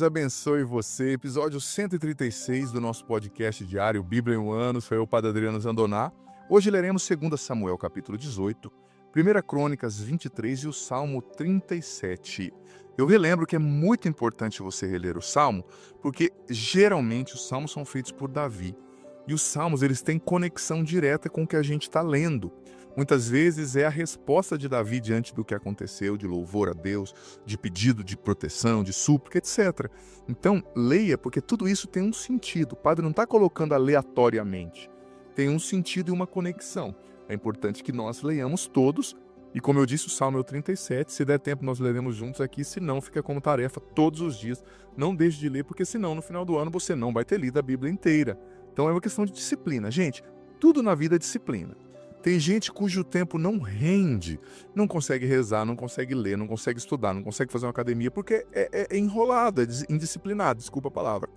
Deus abençoe você. Episódio 136 do nosso podcast diário Bíblia em um Ano. Sou eu, Padre Adriano Zandoná. Hoje leremos 2 Samuel, capítulo 18, 1 Crônicas 23 e o Salmo 37. Eu relembro que é muito importante você reler o Salmo, porque geralmente os Salmos são feitos por Davi. E os Salmos, eles têm conexão direta com o que a gente está lendo. Muitas vezes é a resposta de Davi diante do que aconteceu, de louvor a Deus, de pedido de proteção, de súplica, etc. Então, leia, porque tudo isso tem um sentido. O padre não está colocando aleatoriamente. Tem um sentido e uma conexão. É importante que nós leiamos todos. E como eu disse, o Salmo é o 37. Se der tempo, nós leremos juntos aqui. Se não, fica como tarefa todos os dias. Não deixe de ler, porque senão, no final do ano, você não vai ter lido a Bíblia inteira. Então, é uma questão de disciplina. Gente, tudo na vida é disciplina. Tem gente cujo tempo não rende, não consegue rezar, não consegue ler, não consegue estudar, não consegue fazer uma academia, porque é enrolado, é indisciplinado, desculpa a palavra.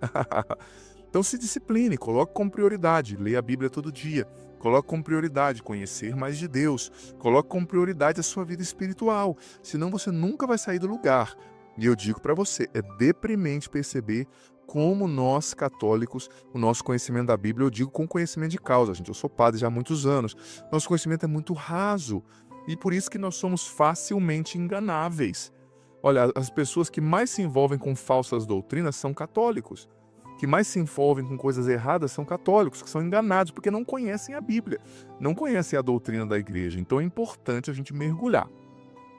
Então se discipline, coloque como prioridade, leia a Bíblia todo dia, coloque como prioridade conhecer mais de Deus, coloque como prioridade a sua vida espiritual, senão você nunca vai sair do lugar. E eu digo para você, é deprimente perceber como nós, católicos, o nosso conhecimento da Bíblia, eu digo com conhecimento de causa, gente, eu sou padre já há muitos anos, nosso conhecimento é muito raso, e por isso que nós somos facilmente enganáveis. Olha, as pessoas que mais se envolvem com falsas doutrinas são católicos, que mais se envolvem com coisas erradas são católicos, que são enganados, porque não conhecem a Bíblia, não conhecem a doutrina da igreja, então é importante a gente mergulhar.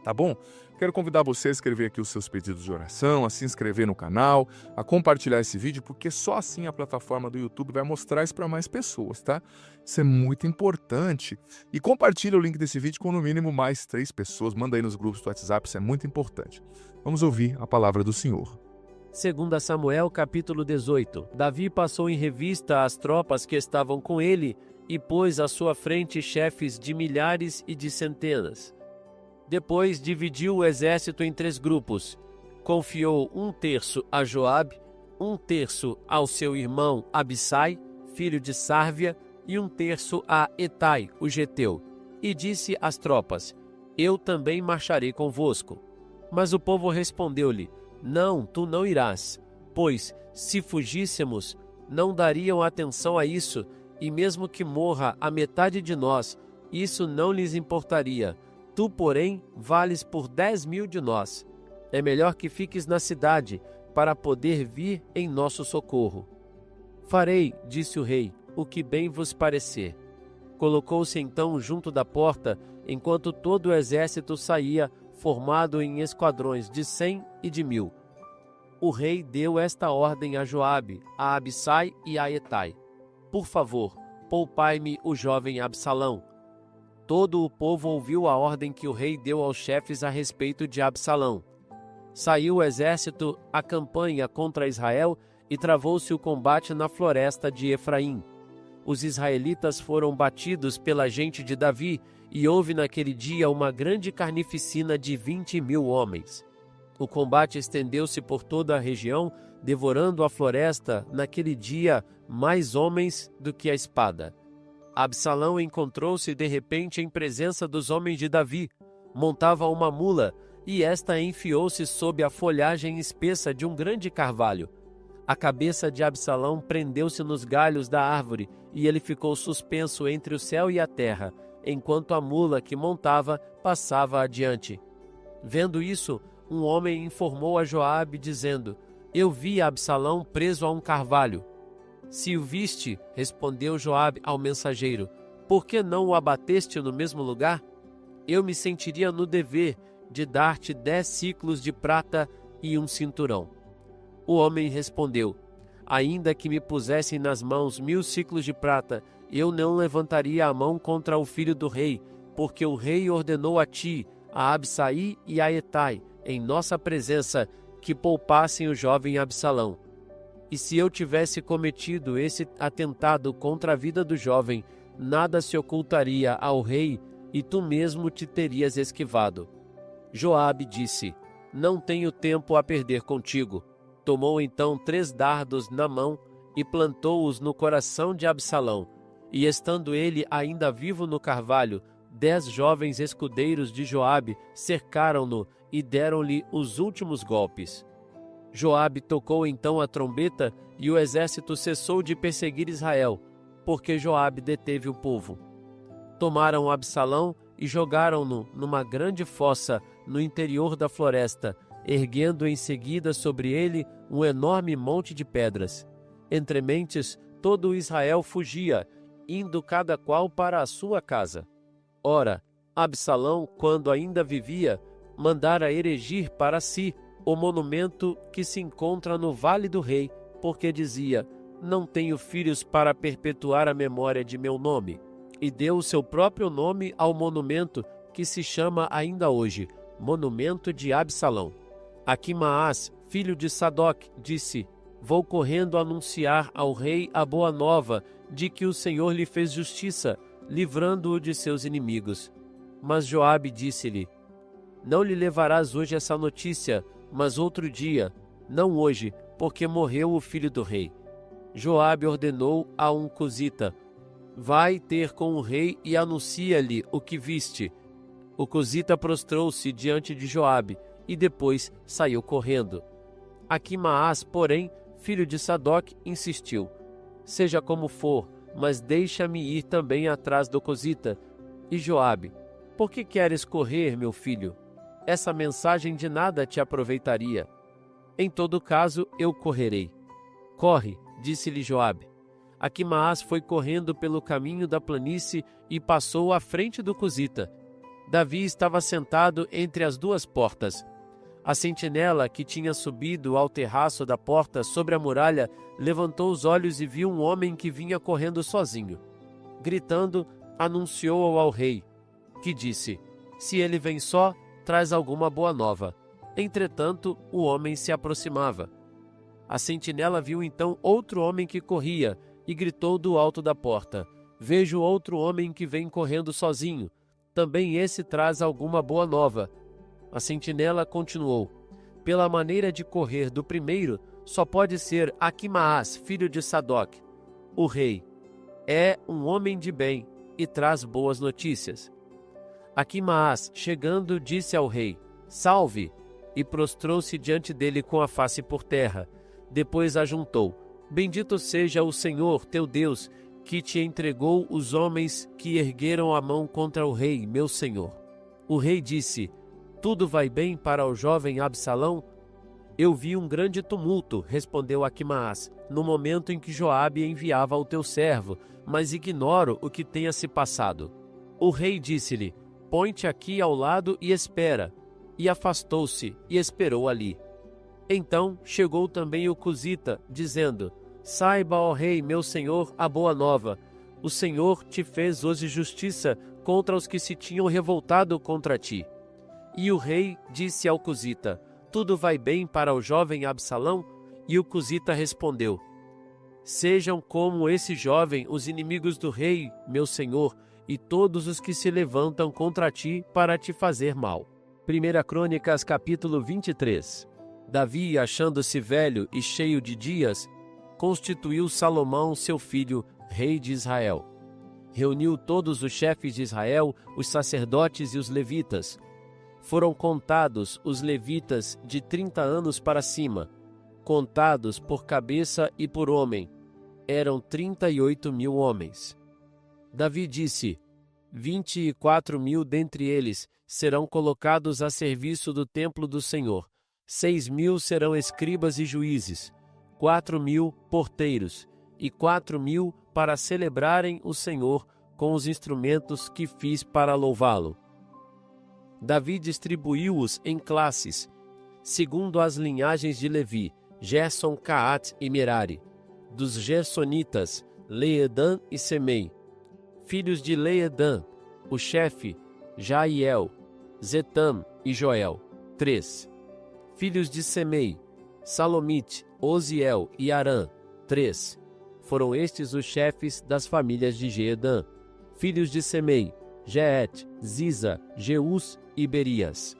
Tá bom? Quero convidar você a escrever aqui os seus pedidos de oração, a se inscrever no canal, a compartilhar esse vídeo, porque só assim a plataforma do YouTube vai mostrar isso para mais pessoas, tá? Isso é muito importante. E compartilha o link desse vídeo com no mínimo mais 3 pessoas. Manda aí nos grupos do WhatsApp, isso é muito importante. Vamos ouvir a palavra do Senhor. 2 Samuel, capítulo 18. Davi passou em revista as tropas que estavam com ele e pôs à sua frente chefes de milhares e de centenas. Depois dividiu o exército em 3 grupos. Confiou 1/3 a Joabe, 1/3 ao seu irmão Abissai, filho de Sárvia, e 1/3 a Etai, o geteu. E disse às tropas: Eu também marcharei convosco. Mas o povo respondeu-lhe: Não, tu não irás, pois, se fugíssemos, não dariam atenção a isso, e mesmo que morra a metade de nós, isso não lhes importaria. Tu, porém, vales por 10.000 de nós. É melhor que fiques na cidade, para poder vir em nosso socorro. Farei, disse o rei, o que bem vos parecer. Colocou-se então junto da porta, enquanto todo o exército saía, formado em esquadrões de 100 e de 1.000. O rei deu esta ordem a Joabe, a Abissai e a Etai: Por favor, poupai-me o jovem Absalão. Todo o povo ouviu a ordem que o rei deu aos chefes a respeito de Absalão. Saiu o exército à campanha contra Israel e travou-se o combate na floresta de Efraim. Os israelitas foram batidos pela gente de Davi e houve naquele dia uma grande carnificina de 20.000 homens. O combate estendeu-se por toda a região, devorando a floresta naquele dia mais homens do que a espada. Absalão encontrou-se de repente em presença dos homens de Davi. Montava uma mula, e esta enfiou-se sob a folhagem espessa de um grande carvalho. A cabeça de Absalão prendeu-se nos galhos da árvore, e ele ficou suspenso entre o céu e a terra, enquanto a mula que montava passava adiante. Vendo isso, um homem informou a Joabe, dizendo: Eu vi Absalão preso a um carvalho. Se o viste, respondeu Joabe ao mensageiro, por que não o abateste no mesmo lugar? Eu me sentiria no dever de dar-te 10 siclos de prata e um cinturão. O homem respondeu: Ainda que me pusessem nas mãos 1.000 siclos de prata, eu não levantaria a mão contra o filho do rei, porque o rei ordenou a ti, a Abissai e a Etai, em nossa presença, que poupassem o jovem Absalão. E se eu tivesse cometido esse atentado contra a vida do jovem, nada se ocultaria ao rei e tu mesmo te terias esquivado. Joabe disse: Não tenho tempo a perder contigo. Tomou então 3 dardos na mão e plantou-os no coração de Absalão. E estando ele ainda vivo no carvalho, 10 jovens escudeiros de Joabe cercaram-no e deram-lhe os últimos golpes. Joabe tocou então a trombeta e o exército cessou de perseguir Israel, porque Joabe deteve o povo. Tomaram Absalão e jogaram-no numa grande fossa no interior da floresta, erguendo em seguida sobre ele um enorme monte de pedras. Entre mentes, todo Israel fugia, indo cada qual para a sua casa. Ora, Absalão, quando ainda vivia, mandara erigir para si o monumento que se encontra no Vale do Rei, porque dizia: não tenho filhos para perpetuar a memória de meu nome. E deu o seu próprio nome ao monumento, que se chama ainda hoje Monumento de Absalão. Aquimaás, filho de Sadoc, disse: vou correndo anunciar ao rei a boa nova de que o Senhor lhe fez justiça, livrando-o de seus inimigos. Mas Joabe disse-lhe: não lhe levarás hoje essa notícia, mas outro dia, não hoje, porque morreu o filho do rei. Joabe ordenou a um cusita: vai ter com o rei e anuncia-lhe o que viste. O cusita prostrou-se diante de Joabe e depois saiu correndo. Aquimaás, porém, filho de Sadoc, insistiu: seja como for, mas deixa-me ir também atrás do cusita. E Joabe: por que queres correr, meu filho? Essa mensagem de nada te aproveitaria. Em todo caso, eu correrei. Corre, disse-lhe Joabe. Aquimaás foi correndo pelo caminho da planície e passou à frente do cusita. Davi estava sentado entre as duas portas. A sentinela, que tinha subido ao terraço da porta sobre a muralha, levantou os olhos e viu um homem que vinha correndo sozinho. Gritando, anunciou-o ao rei, que disse: se ele vem só, traz alguma boa nova. Entretanto, o homem se aproximava. A sentinela viu então outro homem que corria e gritou do alto da porta: vejo outro homem que vem correndo sozinho. Também esse traz alguma boa nova. A sentinela continuou: pela maneira de correr do primeiro, só pode ser Aquimaás, filho de Sadoc. O rei é um homem de bem e traz boas notícias. Aquimaás, chegando, disse ao rei: salve! E prostrou-se diante dele com a face por terra. Depois ajuntou: bendito seja o Senhor, teu Deus, que te entregou os homens que ergueram a mão contra o rei, meu senhor. O rei disse: tudo vai bem para o jovem Absalão? Eu vi um grande tumulto, respondeu Aquimaás, no momento em que Joabe enviava o teu servo, mas ignoro o que tenha se passado. O rei disse-lhe: põe-te aqui ao lado e espera. E afastou-se e esperou ali. Então chegou também o cusita, dizendo: saiba, ó rei, meu senhor, a boa nova. O Senhor te fez hoje justiça contra os que se tinham revoltado contra ti. E o rei disse ao cusita: tudo vai bem para o jovem Absalão? E o cusita respondeu: sejam como esse jovem os inimigos do rei, meu senhor, e todos os que se levantam contra ti para te fazer mal. 1 Crônicas, capítulo 23. Davi, achando-se velho e cheio de dias, constituiu Salomão, seu filho, rei de Israel. Reuniu todos os chefes de Israel, os sacerdotes e os levitas. Foram contados os levitas de 30 anos para cima, contados por cabeça e por homem. Eram 38.000 homens. Davi disse: 24.000 dentre eles serão colocados a serviço do templo do Senhor. 6.000 serão escribas e juízes, 4.000 porteiros e 4.000 para celebrarem o Senhor com os instrumentos que fiz para louvá-lo. Davi distribuiu-os em classes, segundo as linhagens de Levi, Gerson, Caate e Merari. Dos Gersonitas, Leedã e Semei. Filhos de Leedã, o chefe, Jaiel, Zetam e Joel, 3. Filhos de Semei, Salomite, Oziel e Arã, 3. Foram estes os chefes das famílias de Jeedã. Filhos de Semei, Jeete, Ziza, Jeus e Berias.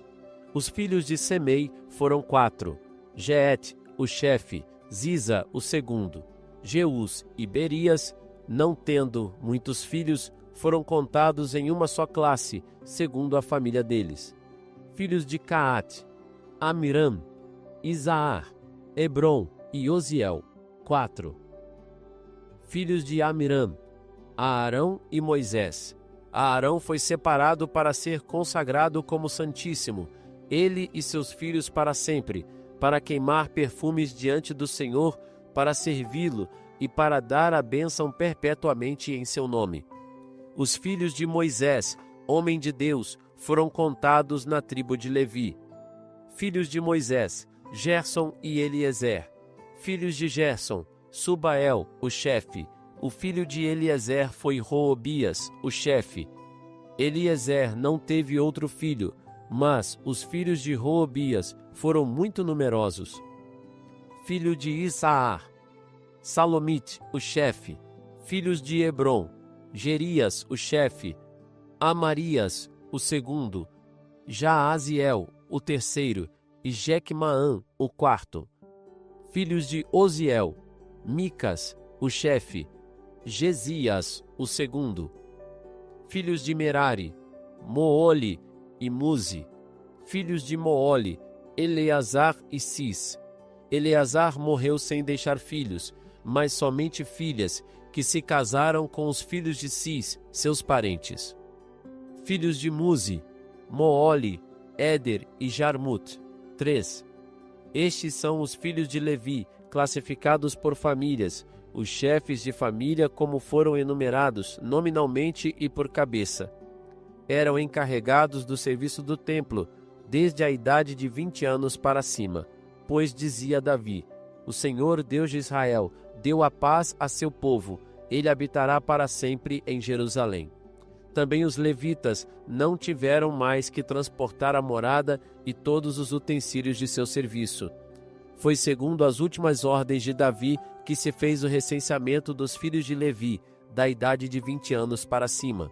Os filhos de Semei foram 4. Jeete, o chefe, Ziza, o segundo. Jeus e Berias, não tendo muitos filhos, foram contados em uma só classe, segundo a família deles. Filhos de Caate, Amiram, Isaar, Hebron e Osiel. 4. Filhos de Amiram: Aarão e Moisés. Aarão foi separado para ser consagrado como santíssimo, ele e seus filhos para sempre, para queimar perfumes diante do Senhor, para servi-lo e para dar a bênção perpetuamente em seu nome. Os filhos de Moisés, homem de Deus, foram contados na tribo de Levi. Filhos de Moisés: Gerson e Eliezer. Filhos de Gerson: Subael, o chefe. O filho de Eliezer foi Roobias, o chefe. Eliezer não teve outro filho, mas os filhos de Roobias foram muito numerosos. Filho de Issaar: Salomite, o chefe. Filhos de Hebron: Gerias, o chefe. Amarias, o segundo. Jaaziel, o terceiro. E Jequemaã, o quarto. Filhos de Osiel: Micas, o chefe. Gesias, o segundo. Filhos de Merari: Moole e Muzi. Filhos de Moole: Eleazar e Cis. Eleazar morreu sem deixar filhos, mas somente filhas, que se casaram com os filhos de Cis, seus parentes. Filhos de Muzi: Moole, Éder e Jarmut. 3. Estes são os filhos de Levi, classificados por famílias, os chefes de família como foram enumerados, nominalmente e por cabeça. Eram encarregados do serviço do templo, desde a idade de 20 anos para cima. Pois dizia Davi: o Senhor, Deus de Israel, deu a paz a seu povo, ele habitará para sempre em Jerusalém. Também os levitas não tiveram mais que transportar a morada e todos os utensílios de seu serviço. Foi segundo as últimas ordens de Davi que se fez o recenseamento dos filhos de Levi, da idade de 20 anos para cima.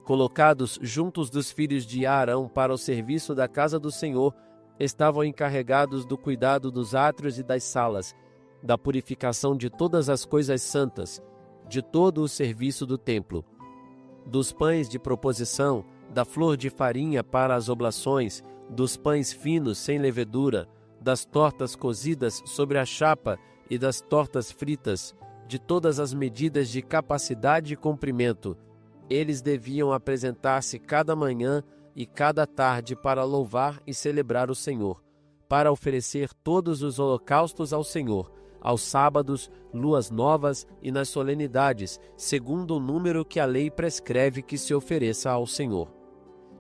Colocados juntos dos filhos de Arão para o serviço da casa do Senhor, estavam encarregados do cuidado dos átrios e das salas, da purificação de todas as coisas santas, de todo o serviço do templo, dos pães de proposição, da flor de farinha para as oblações, dos pães finos sem levedura, das tortas cozidas sobre a chapa e das tortas fritas, de todas as medidas de capacidade e comprimento. Eles deviam apresentar-se cada manhã e cada tarde para louvar e celebrar o Senhor, para oferecer todos os holocaustos ao Senhor, aos sábados, luas novas e nas solenidades, segundo o número que a lei prescreve que se ofereça ao Senhor.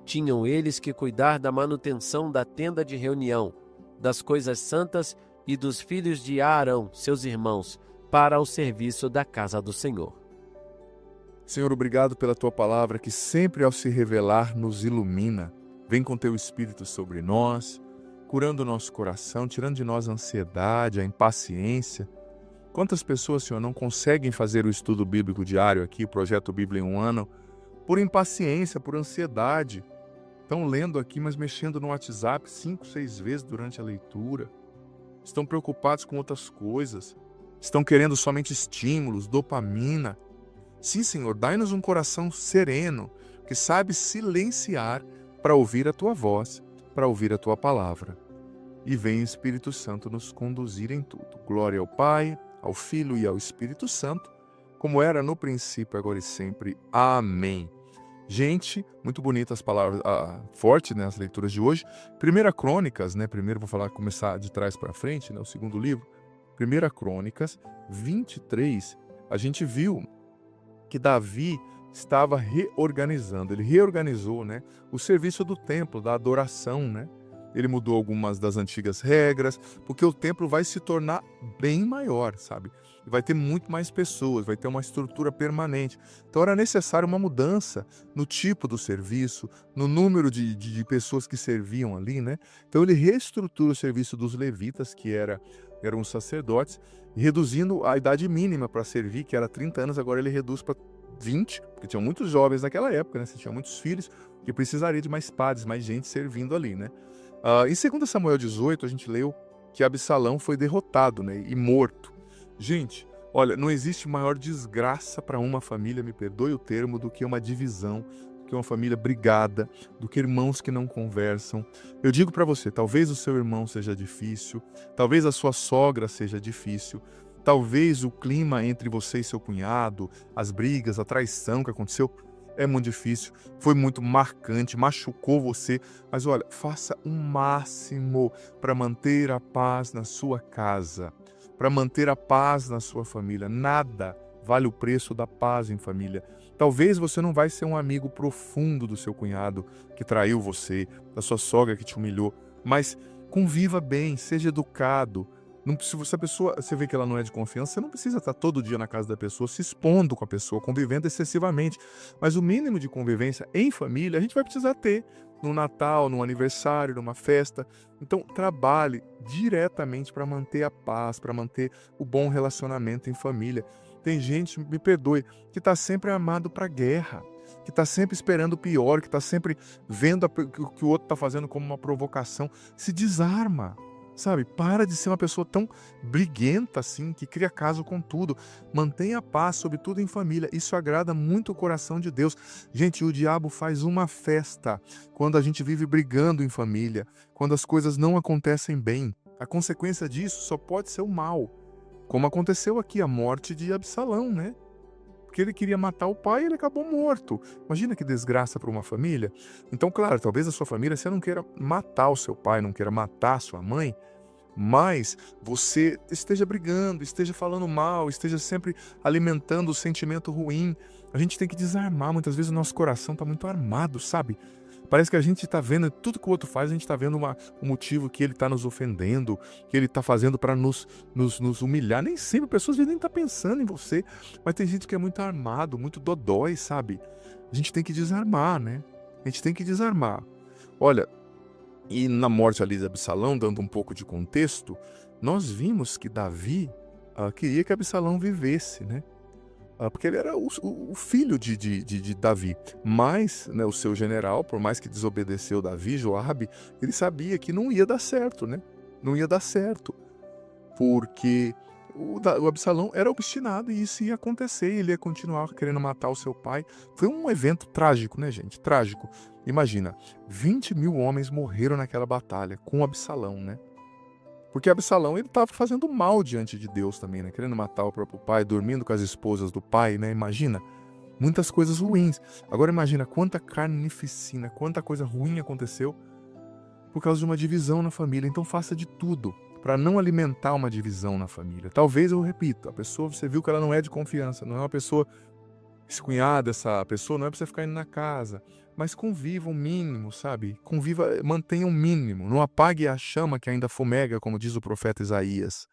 Tinham eles que cuidar da manutenção da tenda de reunião, das coisas santas e dos filhos de Aarão, seus irmãos, para o serviço da casa do Senhor. Senhor, obrigado pela Tua palavra que sempre ao se revelar nos ilumina. Vem com Teu Espírito sobre nós, curando o nosso coração, tirando de nós a ansiedade, a impaciência. Quantas pessoas, Senhor, não conseguem fazer o estudo bíblico diário aqui, o Projeto Bíblia em um Ano, por impaciência, por ansiedade. Estão lendo aqui, mas mexendo no WhatsApp 5, 6 vezes durante a leitura. Estão preocupados com outras coisas. Estão querendo somente estímulos, dopamina. Sim, Senhor, dai-nos um coração sereno, que sabe silenciar para ouvir a Tua voz, para ouvir a Tua palavra. E vem Espírito Santo nos conduzir em tudo. Glória ao Pai, ao Filho e ao Espírito Santo, como era no princípio, agora e sempre. Amém. Gente, muito bonitas as palavras, forte, né, as leituras de hoje. 1 Crônicas, né, primeiro vou começar de trás para frente, né, o segundo livro. 1 Crônicas 23, a gente viu que Davi estava reorganizando, ele reorganizou, né, o serviço do templo, da adoração, né? Ele mudou algumas das antigas regras, porque o templo vai se tornar bem maior, sabe? Vai ter muito mais pessoas, vai ter uma estrutura permanente. Então era necessário uma mudança no tipo do serviço, no número de pessoas que serviam ali, né? Então ele reestrutura o serviço dos levitas, que eram os sacerdotes, reduzindo a idade mínima para servir, que era 30 anos, agora ele reduz para 20, porque tinham muitos jovens naquela época, né? Você tinha muitos filhos, que precisaria de mais padres, mais gente servindo ali, né? Em 2 Samuel 18, a gente leu que Absalão foi derrotado, né, e morto. Gente, olha, não existe maior desgraça para uma família, me perdoe o termo, do que uma divisão, do que que uma família brigada, do que irmãos que não conversam. Eu digo para você, talvez o seu irmão seja difícil, talvez a sua sogra seja difícil, talvez o clima entre você e seu cunhado, as brigas, a traição que aconteceu, é muito difícil, foi muito marcante, machucou você, mas olha, faça o máximo para manter a paz na sua casa, para manter a paz na sua família. Nada vale o preço da paz em família. Talvez você não vai ser um amigo profundo do seu cunhado que traiu você, da sua sogra que te humilhou, mas conviva bem, seja educado. Não, se a pessoa, você vê que ela não é de confiança, você não precisa estar todo dia na casa da pessoa, se expondo com a pessoa, convivendo excessivamente. Mas o mínimo de convivência em família a gente vai precisar ter no Natal, no aniversário, numa festa. Então, trabalhe diretamente para manter a paz, para manter o bom relacionamento em família. Tem gente, me perdoe, que está sempre armado para a guerra, que está sempre esperando o pior, que está sempre vendo o que o outro está fazendo como uma provocação. Se desarma. Sabe, para de ser uma pessoa tão briguenta assim, que cria caso com tudo. Mantenha a paz, sobretudo em família. Isso agrada muito o coração de Deus. Gente, o diabo faz uma festa quando a gente vive brigando em família, quando as coisas não acontecem bem. A consequência disso só pode ser o mal. Como aconteceu aqui, a morte de Absalão, né? Porque ele queria matar o pai e ele acabou morto. Imagina que desgraça para uma família. Então, claro, talvez a sua família, você não queira matar o seu pai, não queira matar a sua mãe, mas você esteja brigando, esteja falando mal, esteja sempre alimentando o sentimento ruim. A gente tem que desarmar. Muitas vezes o nosso coração está muito armado, sabe? Parece que a gente está vendo, tudo que o outro faz, a gente está vendo um motivo que ele está nos ofendendo, que ele está fazendo para nos humilhar. Nem sempre, pessoas nem estão pensando em você, mas tem gente que é muito armado, muito dodói, sabe? A gente tem que desarmar, né? A gente tem que desarmar. Olha, e na morte ali de Absalão, dando um pouco de contexto, nós vimos que Davi queria que Absalão vivesse, né? Porque ele era o filho de Davi. Mas, né, o seu general, por mais que desobedeceu Davi, Joabe, ele sabia que não ia dar certo, né? Não ia dar certo. Porque o Absalão era obstinado e isso ia acontecer. Ele ia continuar querendo matar o seu pai. Foi um evento trágico, né, gente? Trágico. Imagina, 20 mil homens morreram naquela batalha com Absalão, né? Porque Absalão, ele estava fazendo mal diante de Deus também, né? Querendo matar o próprio pai, dormindo com as esposas do pai, né? Imagina, muitas coisas ruins. Agora imagina quanta carnificina, quanta coisa ruim aconteceu por causa de uma divisão na família. Então faça de tudo para não alimentar uma divisão na família. Talvez, eu repito, a pessoa, você viu que ela não é de confiança, não é uma pessoa, esse cunhado, essa pessoa, não é para você ficar indo na casa. Mas conviva o mínimo, sabe? Conviva, mantenha o mínimo. Não apague a chama que ainda fumega, como diz o profeta Isaías.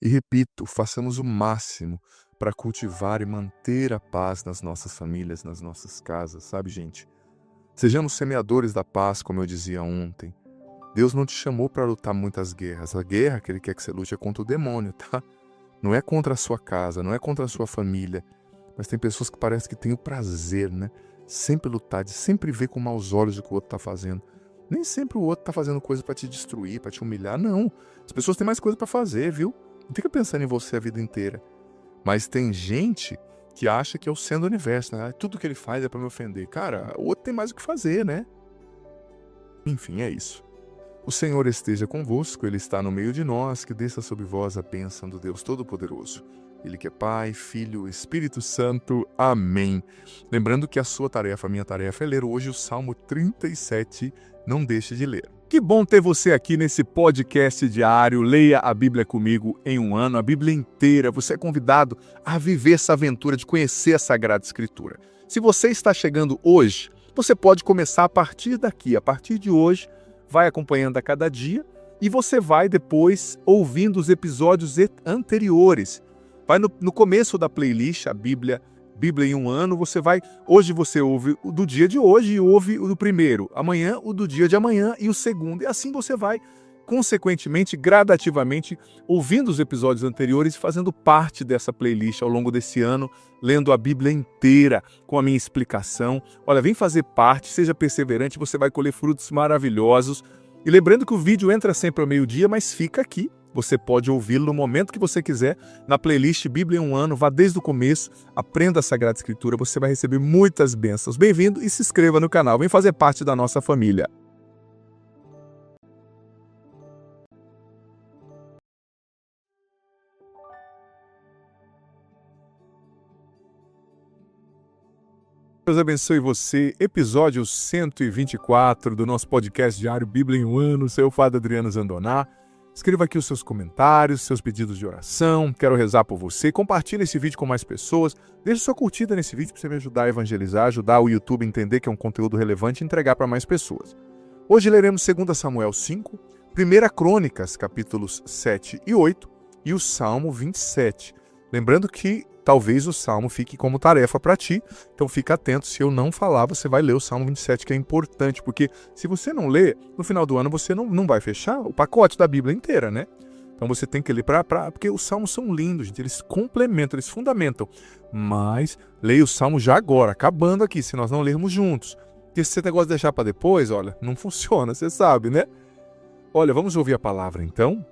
E repito, façamos o máximo para cultivar e manter a paz nas nossas famílias, nas nossas casas, sabe, gente? Sejamos semeadores da paz, como eu dizia ontem. Deus não te chamou para lutar muitas guerras. A guerra que Ele quer que você lute é contra o demônio, tá? Não é contra a sua casa, não é contra a sua família. Mas tem pessoas que parecem que têm o prazer, né? Sempre lutar, de sempre ver com maus olhos o que o outro está fazendo. Nem sempre o outro está fazendo coisa para te destruir, para te humilhar, não. As pessoas têm mais coisa para fazer, viu? Não fica pensando em você a vida inteira. Mas tem gente que acha que é o centro do universo, né? Tudo que ele faz é para me ofender. Cara, o outro tem mais o que fazer, né? Enfim, é isso. O Senhor esteja convosco, Ele está no meio de nós, que desça sobre vós a bênção do Deus Todo-Poderoso. Ele que é Pai, Filho, Espírito Santo. Amém. Lembrando que a sua tarefa, a minha tarefa é ler hoje o Salmo 37. Não deixe de ler. Que bom ter você aqui nesse podcast diário. Leia a Bíblia comigo em um ano, a Bíblia inteira. Você é convidado a viver essa aventura de conhecer a Sagrada Escritura. Se você está chegando hoje, você pode começar a partir daqui. A partir de hoje, vai acompanhando a cada dia e você vai depois ouvindo os episódios anteriores. Vai no começo da playlist, a Bíblia em um ano, hoje você ouve o do dia de hoje e ouve o do primeiro, amanhã o do dia de amanhã e o segundo. E assim você vai, consequentemente, gradativamente, ouvindo os episódios anteriores e fazendo parte dessa playlist ao longo desse ano, lendo a Bíblia inteira com a minha explicação. Olha, vem fazer parte, seja perseverante, você vai colher frutos maravilhosos. E lembrando que o vídeo entra sempre ao meio-dia, mas fica aqui você pode ouvi-lo no momento que você quiser, na playlist Bíblia em um Ano. Vá desde o começo, aprenda a Sagrada Escritura, você vai receber muitas bênçãos. Bem-vindo e se inscreva no canal, vem fazer parte da nossa família. Deus abençoe você. Episódio 124 do nosso podcast diário Bíblia em um Ano. Sou o Padre Adriano Zandoná. Escreva aqui os seus comentários, seus pedidos de oração. Quero rezar por você. Compartilhe esse vídeo com mais pessoas. Deixe sua curtida nesse vídeo para você me ajudar a evangelizar, ajudar o YouTube a entender que é um conteúdo relevante e entregar para mais pessoas. Hoje leremos 2 Samuel 5, 1 Crônicas, capítulos 7 e 8 e o Salmo 27. Lembrando que talvez o Salmo fique como tarefa para ti, então fica atento, se eu não falar, você vai ler o Salmo 27, que é importante, porque se você não ler, no final do ano você não vai fechar o pacote da Bíblia inteira, né? Então você tem que ler porque os Salmos são lindos, gente, eles complementam, eles fundamentam, mas leia o Salmo já agora, acabando aqui, se nós não lermos juntos. Porque se você gosta de deixar para depois, olha, não funciona, você sabe, né? Olha, vamos ouvir a palavra então.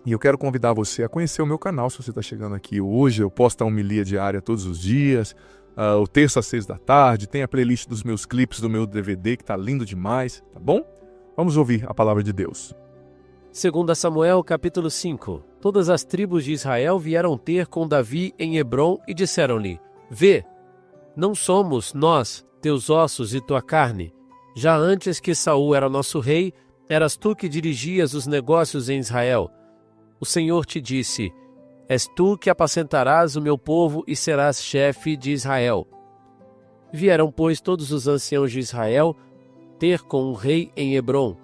E eu quero convidar você a conhecer o meu canal, se você está chegando aqui hoje. Eu posto a homilia diária todos os dias, o terça às 6 da tarde, tem a playlist dos meus clipes do meu DVD, que está lindo demais, tá bom? Vamos ouvir a palavra de Deus. 2 Samuel, capítulo 5. Todas as tribos de Israel vieram ter com Davi em Hebrom e disseram-lhe: Vê, não somos nós, teus ossos e tua carne? Já antes que Saul era nosso rei, eras tu que dirigias os negócios em Israel. O Senhor te disse: És tu que apacentarás o meu povo e serás chefe de Israel. Vieram, pois, todos os anciãos de Israel ter com o rei em Hebrom.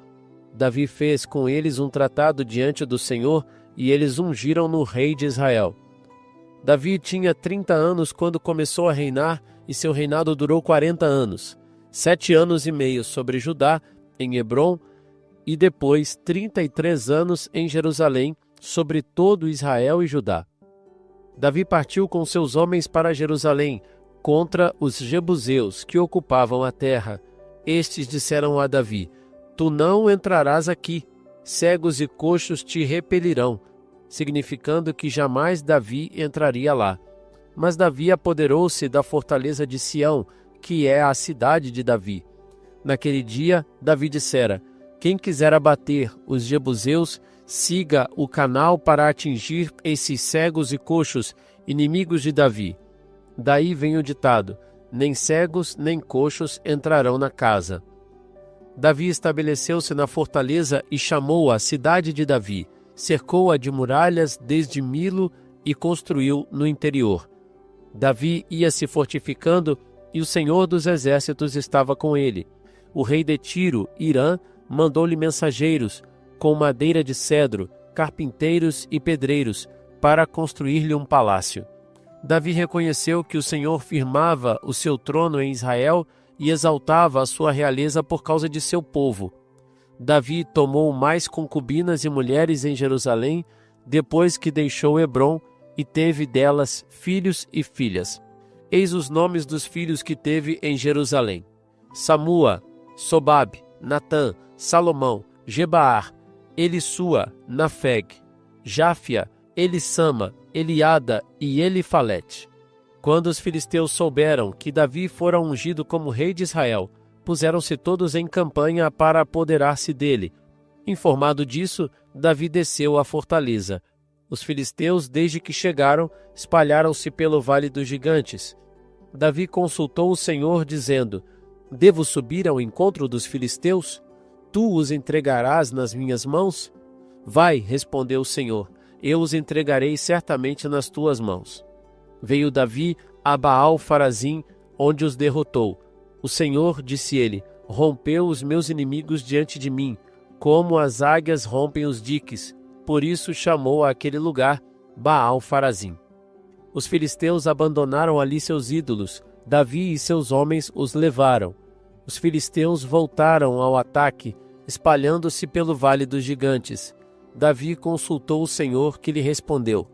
Davi fez com eles um tratado diante do Senhor e eles ungiram-no rei de Israel. Davi tinha 30 anos quando começou a reinar e seu reinado durou 40 anos, 7 anos e meio sobre Judá, em Hebrom, e depois 33 anos em Jerusalém, sobre todo Israel e Judá. Davi partiu com seus homens para Jerusalém, contra os jebuseus que ocupavam a terra. Estes disseram a Davi: Tu não entrarás aqui, cegos e coxos te repelirão, significando que jamais Davi entraria lá. Mas Davi apoderou-se da fortaleza de Sião, que é a cidade de Davi. Naquele dia, Davi dissera: Quem quiser abater os jebuseus, siga o canal para atingir esses cegos e coxos, inimigos de Davi. Daí vem o ditado: nem cegos nem coxos entrarão na casa. Davi estabeleceu-se na fortaleza e chamou-a Cidade de Davi, cercou-a de muralhas desde Milo e construiu no interior. Davi ia se fortificando e o Senhor dos Exércitos estava com ele. O rei de Tiro, Irã, mandou-lhe mensageiros, com madeira de cedro, carpinteiros e pedreiros, para construir-lhe um palácio. Davi reconheceu que o Senhor firmava o seu trono em Israel e exaltava a sua realeza por causa de seu povo. Davi tomou mais concubinas e mulheres em Jerusalém, depois que deixou Hebrom, e teve delas filhos e filhas. Eis os nomes dos filhos que teve em Jerusalém: Samua, Sobabe, Natã, Salomão, Gebaar, Elissua, Nafeg, Jáfia, Elissama, Eliada e Elifalete. Quando os filisteus souberam que Davi fora ungido como rei de Israel, puseram-se todos em campanha para apoderar-se dele. Informado disso, Davi desceu à fortaleza. Os filisteus, desde que chegaram, espalharam-se pelo vale dos gigantes. Davi consultou o Senhor, dizendo: Devo subir ao encontro dos filisteus? Tu os entregarás nas minhas mãos? Vai, respondeu o Senhor, eu os entregarei certamente nas tuas mãos. Veio Davi a Baal-Farazim, onde os derrotou. O Senhor, disse ele, rompeu os meus inimigos diante de mim, como as águias rompem os diques. Por isso chamou aquele lugar Baal-Farazim. Os filisteus abandonaram ali seus ídolos. Davi e seus homens os levaram. Os filisteus voltaram ao ataque, espalhando-se pelo vale dos gigantes. Davi consultou o Senhor, que lhe respondeu: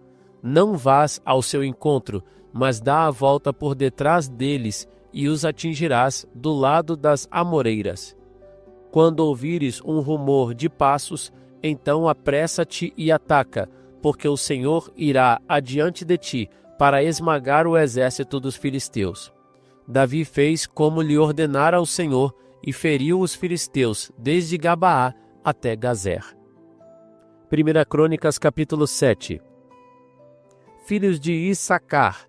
Não vás ao seu encontro, mas dá a volta por detrás deles, e os atingirás do lado das amoreiras. Quando ouvires um rumor de passos, Então apressa-te e ataca, porque o Senhor irá adiante de ti para esmagar o exército dos filisteus. Davi fez como lhe ordenara o Senhor e feriu os filisteus desde Gabaá até Gazer. 1 Crônicas capítulo 7. Filhos de Issacar: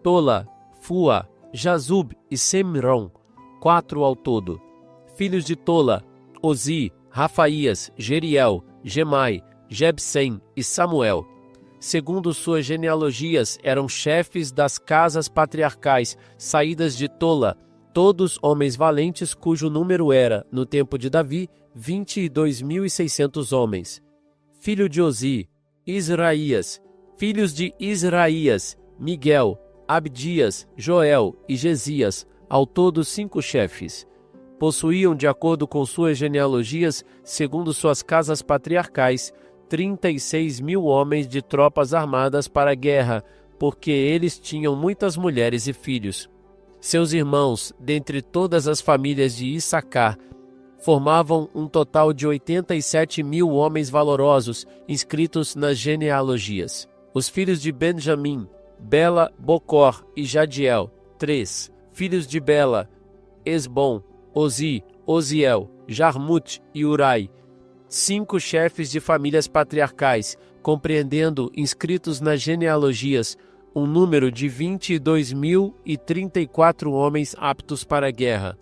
Tola, Fua, Jazub e Semron, 4 ao todo. Filhos de Tola: Ozi, Rafaías, Jeriel, Gemai, Jebsem e Samuel. Segundo suas genealogias, eram chefes das casas patriarcais saídas de Tola, todos homens valentes cujo número era, no tempo de Davi, 22.600 homens. Filho de Ozi: Israías. Filhos de Israías: Miguel, Abdias, Joel e Gesias, ao todo 5 chefes. Possuíam, de acordo com suas genealogias, segundo suas casas patriarcais, 36.000 homens de tropas armadas para a guerra, porque eles tinham muitas mulheres e filhos. Seus irmãos, dentre todas as famílias de Issacar, formavam um total de 87.000 homens valorosos, inscritos nas genealogias. Os filhos de Benjamim: Bela, Bocor e Jadiel, 3. Filhos de Bela: Esbom, Ozi, Oziel, Jarmute e Urai, 5 chefes de famílias patriarcais, compreendendo, inscritos nas genealogias, um número de 22.034 homens aptos para a guerra.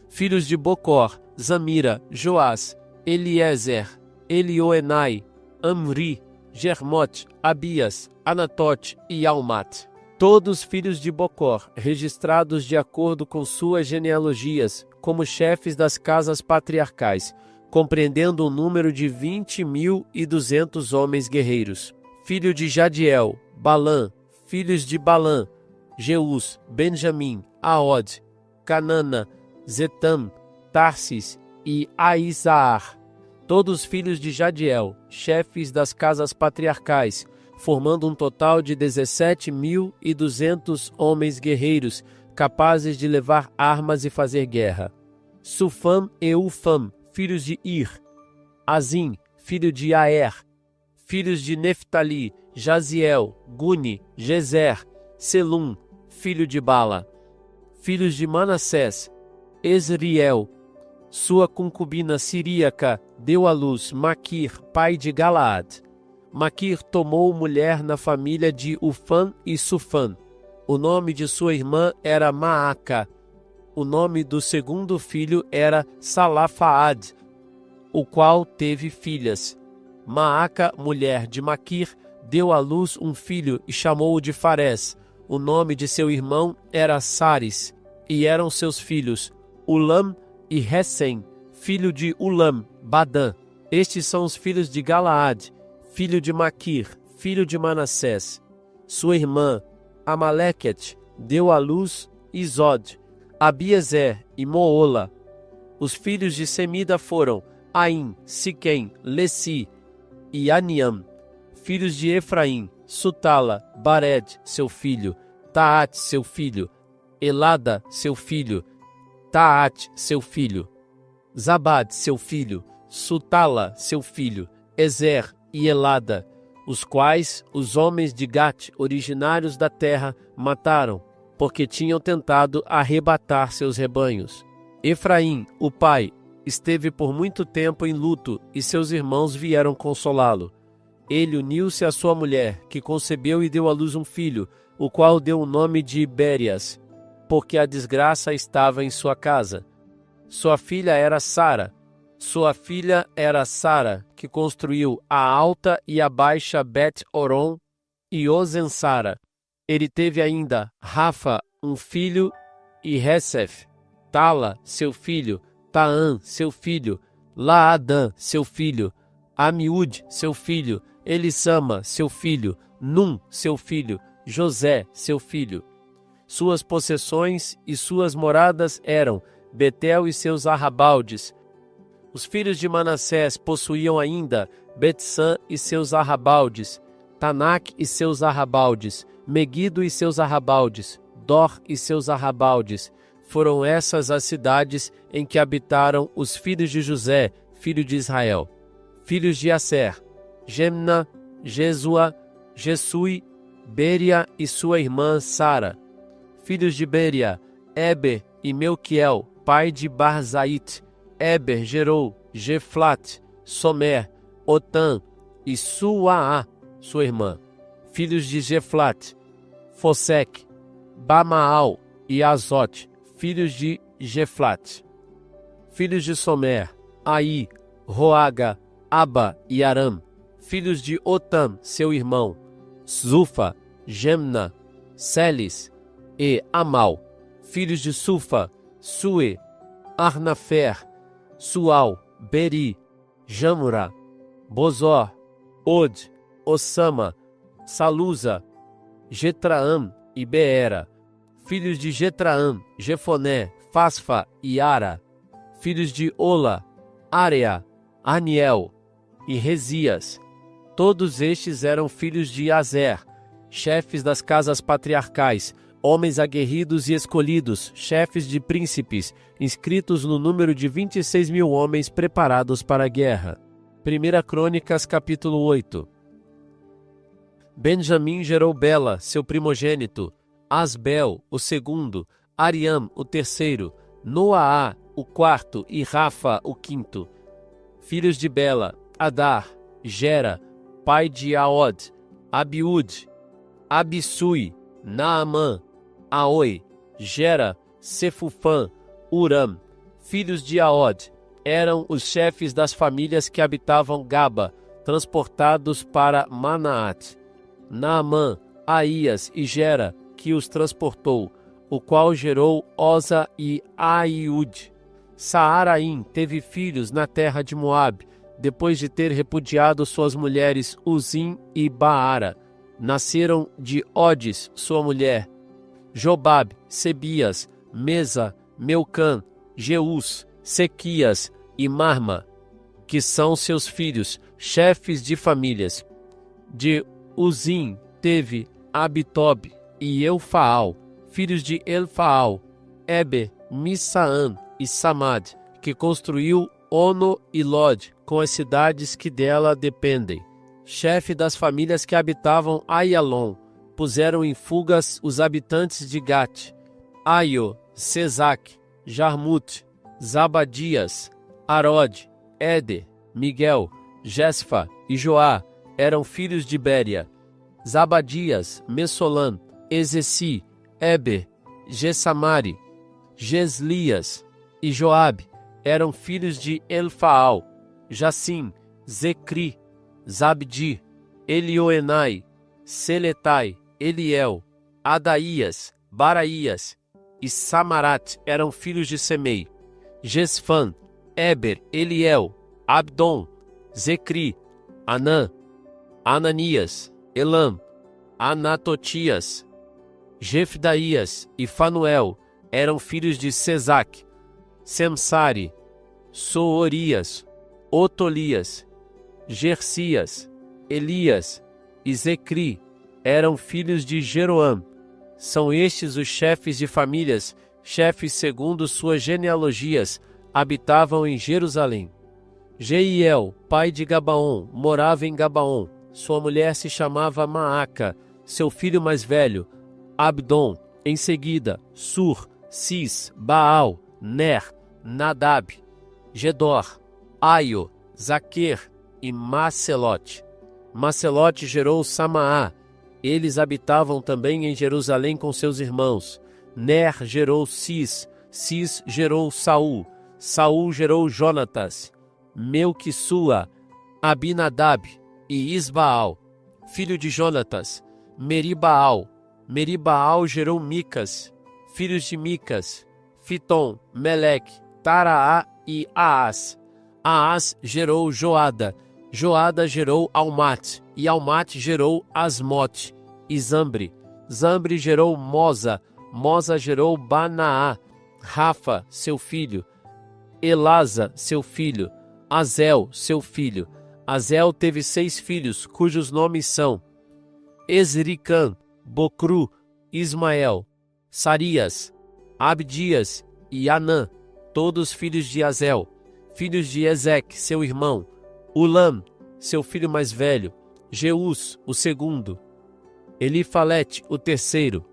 Filhos de Bocor: Zamira, Joás, Eliezer, Elioenai, Amri, Jermote, Abias, Anatote e Almat. Todos filhos de Bocor, registrados de acordo com suas genealogias, como chefes das casas patriarcais, compreendendo um número de 20.200 homens guerreiros. Filho de Jadiel: Balã. Filhos de Balã: Jeus, Benjamim, Aod, Canana, Zetam, Tarsis e Aizaar. Todos filhos de Jadiel, chefes das casas patriarcais, formando um total de 17.200 homens guerreiros, capazes de levar armas e fazer guerra. Sufam e Ufam, filhos de Ir. Azim, filho de Aer. Filhos de Neftali: Jaziel, Guni, Gezer, Selum, filho de Bala. Filhos de Manassés: Esriel. Sua concubina siríaca deu à luz Maquir, pai de Galaad. Maquir tomou mulher na família de Ufam e Sufam. O nome de sua irmã era Maaca. O nome do segundo filho era Salafaad, o qual teve filhas. Maaca, mulher de Maquir, deu à luz um filho e chamou-o de Farés. O nome de seu irmão era Sares, e eram seus filhos Ulam e Recém, filho de Ulam, Badã. Estes são os filhos de Galaad, filho de Maquir, filho de Manassés. Sua irmã, Amalequete, deu à luz Izod, Abiezer e Moola. Os filhos de Semida foram Aim, Siquém, Lessi e Aniam. Filhos de Efraim: Sutala, Bared, seu filho, Taate, seu filho, Elada, seu filho, Taate, seu filho, Zabad, seu filho, Sutala, seu filho, Ezer e Elada, os quais os homens de Gat, originários da terra, mataram, porque tinham tentado arrebatar seus rebanhos. Efraim, o pai, esteve por muito tempo em luto, e seus irmãos vieram consolá-lo. Ele uniu-se à sua mulher, que concebeu e deu à luz um filho, o qual deu o nome de Ibérias, porque a desgraça estava em sua casa. Sua filha era Sara. Sua filha era Sara, que construiu a alta e a baixa Bet-Oron e Ozensara. Ele teve ainda Rafa, um filho, e Resef, Tala, seu filho, Taã, seu filho, Laadã, seu filho, Amiúde, seu filho, Elissama, seu filho, Num, seu filho, José, seu filho. Suas possessões e suas moradas eram Betel e seus arrabaldes. Os filhos de Manassés possuíam ainda Betsã e seus arrabaldes, Tanak e seus arrabaldes, Megido e seus arrabaldes, Dor e seus arrabaldes. Foram essas as cidades em que habitaram os filhos de José, filho de Israel. Filhos de Aser: Gemna, Jesua, Jesui, Beria e sua irmã Sara. Filhos de Beria: Eber e Melquiel, pai de Barzait. Eber gerou Jeflat, Somer, Otã e Suaa, sua irmã. Filhos de Jeflat: Fosec, Bamaal e Azote, filhos de Jeflat. Filhos de Somer: Aí, Roaga, Aba e Aram. Filhos de Otam, seu irmão: Zufa, Gemna, Selis e Amal. Filhos de Sufa: Sue, Arnafer, Sual, Beri, Jamura, Bozor, Od, Osama, Salusa, Jetraam e Beera. Filhos de Jetraam: Jefoné, Fasfa e Ara. Filhos de Ola: Area, Aniel e Rezias. Todos estes eram filhos de Azer, chefes das casas patriarcais, homens aguerridos e escolhidos, chefes de príncipes, inscritos no número de 26.000 homens preparados para a guerra. 1 Crônicas, capítulo 8. Benjamim gerou Bela, seu primogênito, Asbel, o segundo, Ariam, o terceiro, Noaá, o quarto, e Rafa, o quinto. Filhos de Bela: Adar, Gera, pai de Aod, Abiúde, Abissui, Naamã, Aoi, Gera, Sefufã, Uram. Filhos de Aod: eram os chefes das famílias que habitavam Gaba, transportados para Manaat. Naamã, Aías e Gera, que os transportou, o qual gerou Oza e Aiúde. Saaraim teve filhos na terra de Moabe, depois de ter repudiado suas mulheres Uzim e Baara. Nasceram de Odes, sua mulher, Jobab, Sebias, Mesa, Meucã, Jeus, Sequias e Marma, que são seus filhos, chefes de famílias. De Uzim teve Abitob e Elfaal, filhos de Elfaal: Eber, Missaã e Samad, que construiu Ono e Lod, com as cidades que dela dependem. Chefe das famílias que habitavam Aialon, puseram em fugas os habitantes de Gat: Aio, Sesac, Jarmut, Zabadias, Arod, Éder, Miguel, Jesfa e Joá eram filhos de Béria. Zabadias, Messolam, Ezeci, Eber, Gessamari, Geslias e Joabe eram filhos de Elfaal. Jassim, Zecri, Zabdi, Elioenai, Seletai, Eliel, Adaías, Baraías e Samarat eram filhos de Semei. Gesfan, Eber, Eliel, Abdon, Zecri, Anã, Ananias, Elam, Anatotias, Jefdaías e Fanuel eram filhos de Sesac. Semsari, Soorias, Otolias, Gersias, Elias e Zecri eram filhos de Jeroam. São estes os chefes de famílias, chefes segundo suas genealogias, habitavam em Jerusalém. Jeiel, pai de Gabaon, morava em Gabaon. Sua mulher se chamava Maaca, seu filho mais velho, Abdon. Em seguida, Sur, Cis, Baal, Ner, Nadab, Gedor, Aio, Zaquer e Macelote. Macelote gerou Samaá. Eles habitavam também em Jerusalém com seus irmãos. Ner gerou Cis, Cis gerou Saul, Saul gerou Jonatas, Melquissua, Abinadab e Isbaal, filho de Jonatas, Meribaal. Meribaal gerou Micas, filhos de Micas, Fitom, Meleque, Taraá e Aás. Aás gerou Joada, Joada gerou Almate, e Almate gerou Asmote e Zambre. Zambre gerou Moza, Moza gerou Banaá, Rafa, seu filho, Elasa, seu filho, Azel, seu filho. Azel teve 6 filhos, cujos nomes são Esricã, Bocru, Ismael, Sarias, Abdias e Anã, todos filhos de Azel. Filhos de Ezeque, seu irmão, Ulam, seu filho mais velho, Jeus, o segundo, Elifalete, o terceiro.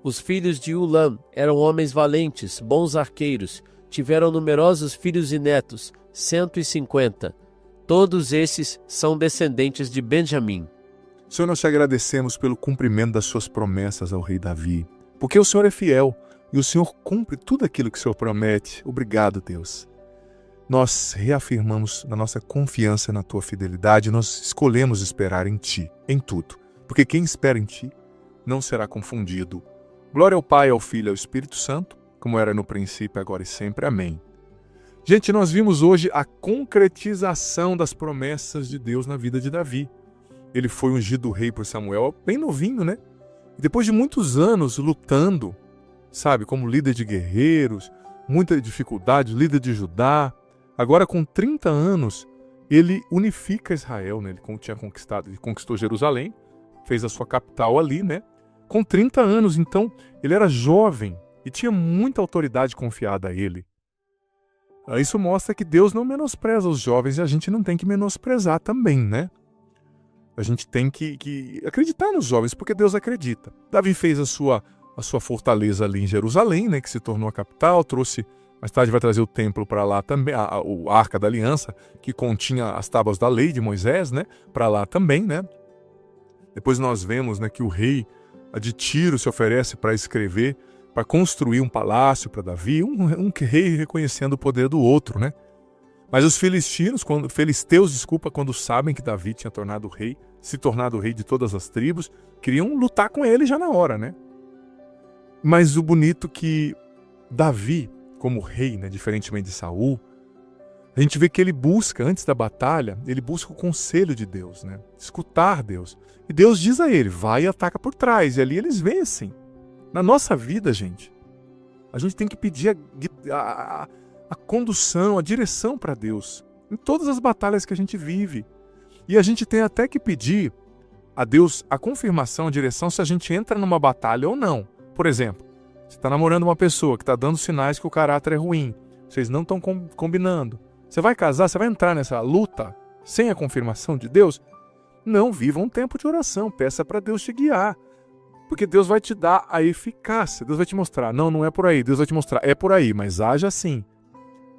Os filhos de Ulam eram homens valentes, bons arqueiros, tiveram numerosos filhos e netos, 150. Todos esses são descendentes de Benjamim. Senhor, nós te agradecemos pelo cumprimento das suas promessas ao rei Davi, porque o Senhor é fiel e o Senhor cumpre tudo aquilo que o Senhor promete. Obrigado, Deus. Nós reafirmamos a nossa confiança na tua fidelidade, nós escolhemos esperar em ti, em tudo, porque quem espera em ti não será confundido. Glória ao Pai, ao Filho e ao Espírito Santo, como era no princípio, agora e sempre. Amém. Gente, nós vimos hoje a concretização das promessas de Deus na vida de Davi. Ele foi ungido rei por Samuel, bem novinho, né? E depois de muitos anos lutando, sabe, como líder de guerreiros, muita dificuldade, líder de Judá. Agora, com 30 anos, ele unifica Israel, né? Ele conquistou Jerusalém, fez a sua capital ali, né? Com 30 anos, então, ele era jovem e tinha muita autoridade confiada a ele. Isso mostra que Deus não menospreza os jovens e a gente não tem que menosprezar também, né? A gente tem que acreditar nos jovens, porque Deus acredita. Davi fez a sua fortaleza ali em Jerusalém, né, que se tornou a capital, trouxe, mais tarde vai trazer o templo para lá também, a Arca da Aliança, que continha as tábuas da lei de Moisés, né, para lá também, né. Depois nós vemos, né, que o rei de Tiro se oferece para escrever, para construir um palácio para Davi, um rei reconhecendo o poder do outro, né. Mas os filisteus, quando sabem que Davi tinha se tornado rei de todas as tribos, queriam lutar com ele já na hora, né? Mas o bonito que Davi, como rei, né, diferentemente de Saul, a gente vê que ele busca, antes da batalha, ele busca o conselho de Deus, né? Escutar Deus. E Deus diz a ele, vai e ataca por trás. E ali eles vencem. Na nossa vida, gente, a gente tem que pedir a condução, a direção para Deus, em todas as batalhas que a gente vive. E a gente tem até que pedir a Deus a confirmação, a direção, se a gente entra numa batalha ou não. Por exemplo, você está namorando uma pessoa que está dando sinais que o caráter é ruim, vocês não estão combinando. Você vai casar, você vai entrar nessa luta sem a confirmação de Deus? Não, viva um tempo de oração, peça para Deus te guiar. Porque Deus vai te dar a eficácia, Deus vai te mostrar, não é por aí, Deus vai te mostrar, é por aí, mas haja assim.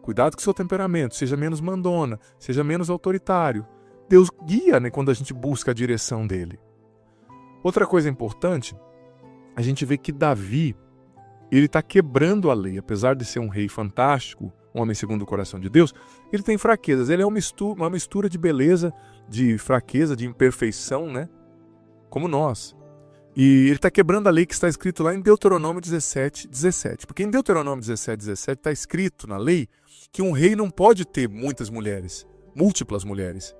Cuidado com o seu temperamento, seja menos mandona, seja menos autoritário. Deus guia, né, quando a gente busca a direção dele. Outra coisa importante, a gente vê que Davi, ele está quebrando a lei. Apesar de ser um rei fantástico, um homem segundo o coração de Deus, ele tem fraquezas. Ele é uma mistura de beleza, de fraqueza, de imperfeição, né? Como nós. E ele está quebrando a lei que está escrito lá em Deuteronômio 17:17. Porque em Deuteronômio 17:17 está escrito na lei que um rei não pode ter muitas mulheres, múltiplas mulheres.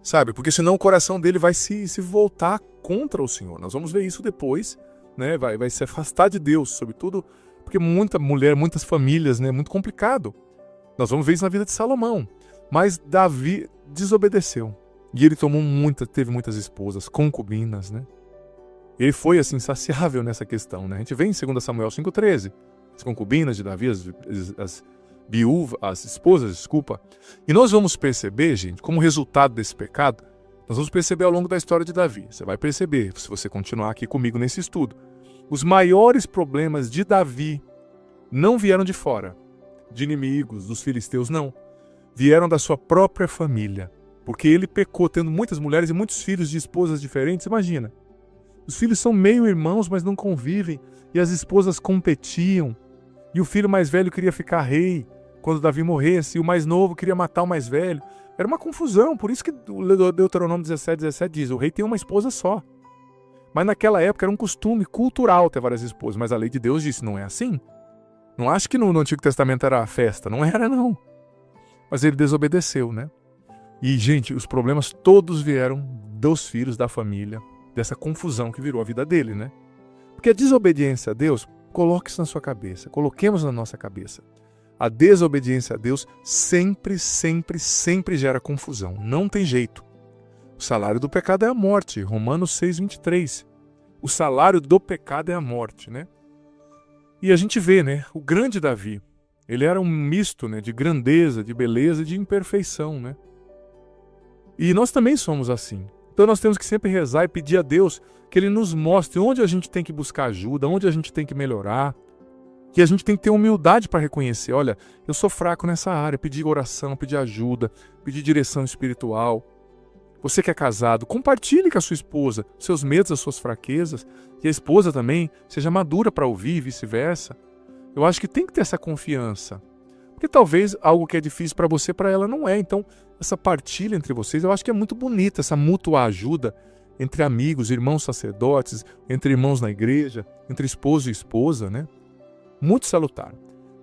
Sabe? Porque senão o coração dele vai se voltar contra o Senhor. Nós vamos ver isso depois, né? Vai se afastar de Deus, sobretudo porque muita mulher, muitas famílias, né? Muito complicado. Nós vamos ver isso na vida de Salomão. Mas Davi desobedeceu. E ele teve muitas esposas, concubinas, né? Ele foi assim insaciável nessa questão, né? A gente vê em 2 Samuel 5:13, as concubinas de Davi, as esposas, E nós vamos perceber, gente, como resultado desse pecado, nós vamos perceber ao longo da história de Davi. Você vai perceber, se você continuar aqui comigo nesse estudo. Os maiores problemas de Davi não vieram de fora, de inimigos, dos filisteus, não. Vieram da sua própria família. Porque ele pecou tendo muitas mulheres e muitos filhos de esposas diferentes, imagina. Os filhos são meio irmãos, mas não convivem, e as esposas competiam. E o filho mais velho queria ficar rei quando Davi morresse, e o mais novo queria matar o mais velho. Era uma confusão, por isso que o Deuteronômio 17:17 diz, o rei tem uma esposa só. Mas naquela época era um costume cultural ter várias esposas, mas a lei de Deus disse, não é assim. Não acho que no Antigo Testamento era festa, não era não. Mas ele desobedeceu, né? E, gente, os problemas todos vieram dos filhos, da família, dessa confusão que virou a vida dele, né? Porque a desobediência a Deus, coloque isso na sua cabeça, coloquemos na nossa cabeça. A desobediência a Deus sempre, sempre, sempre gera confusão. Não tem jeito. O salário do pecado é a morte. Romanos 6:23. O salário do pecado é a morte, né? E a gente vê, né? O grande Davi, ele era um misto, né, de grandeza, de beleza e de imperfeição, né? E nós também somos assim. Então nós temos que sempre rezar e pedir a Deus que Ele nos mostre onde a gente tem que buscar ajuda, onde a gente tem que melhorar. Que a gente tem que ter humildade para reconhecer, olha, eu sou fraco nessa área, pedir oração, pedir ajuda, pedir direção espiritual. Você que é casado, compartilhe com a sua esposa seus medos, as suas fraquezas, que a esposa também seja madura para ouvir e vice-versa. Eu acho que tem que ter essa confiança, porque talvez algo que é difícil para você, para ela não é. Então, essa partilha entre vocês, eu acho que é muito bonita, essa mútua ajuda entre amigos, irmãos sacerdotes, entre irmãos na igreja, entre esposo e esposa, né? Muito salutar.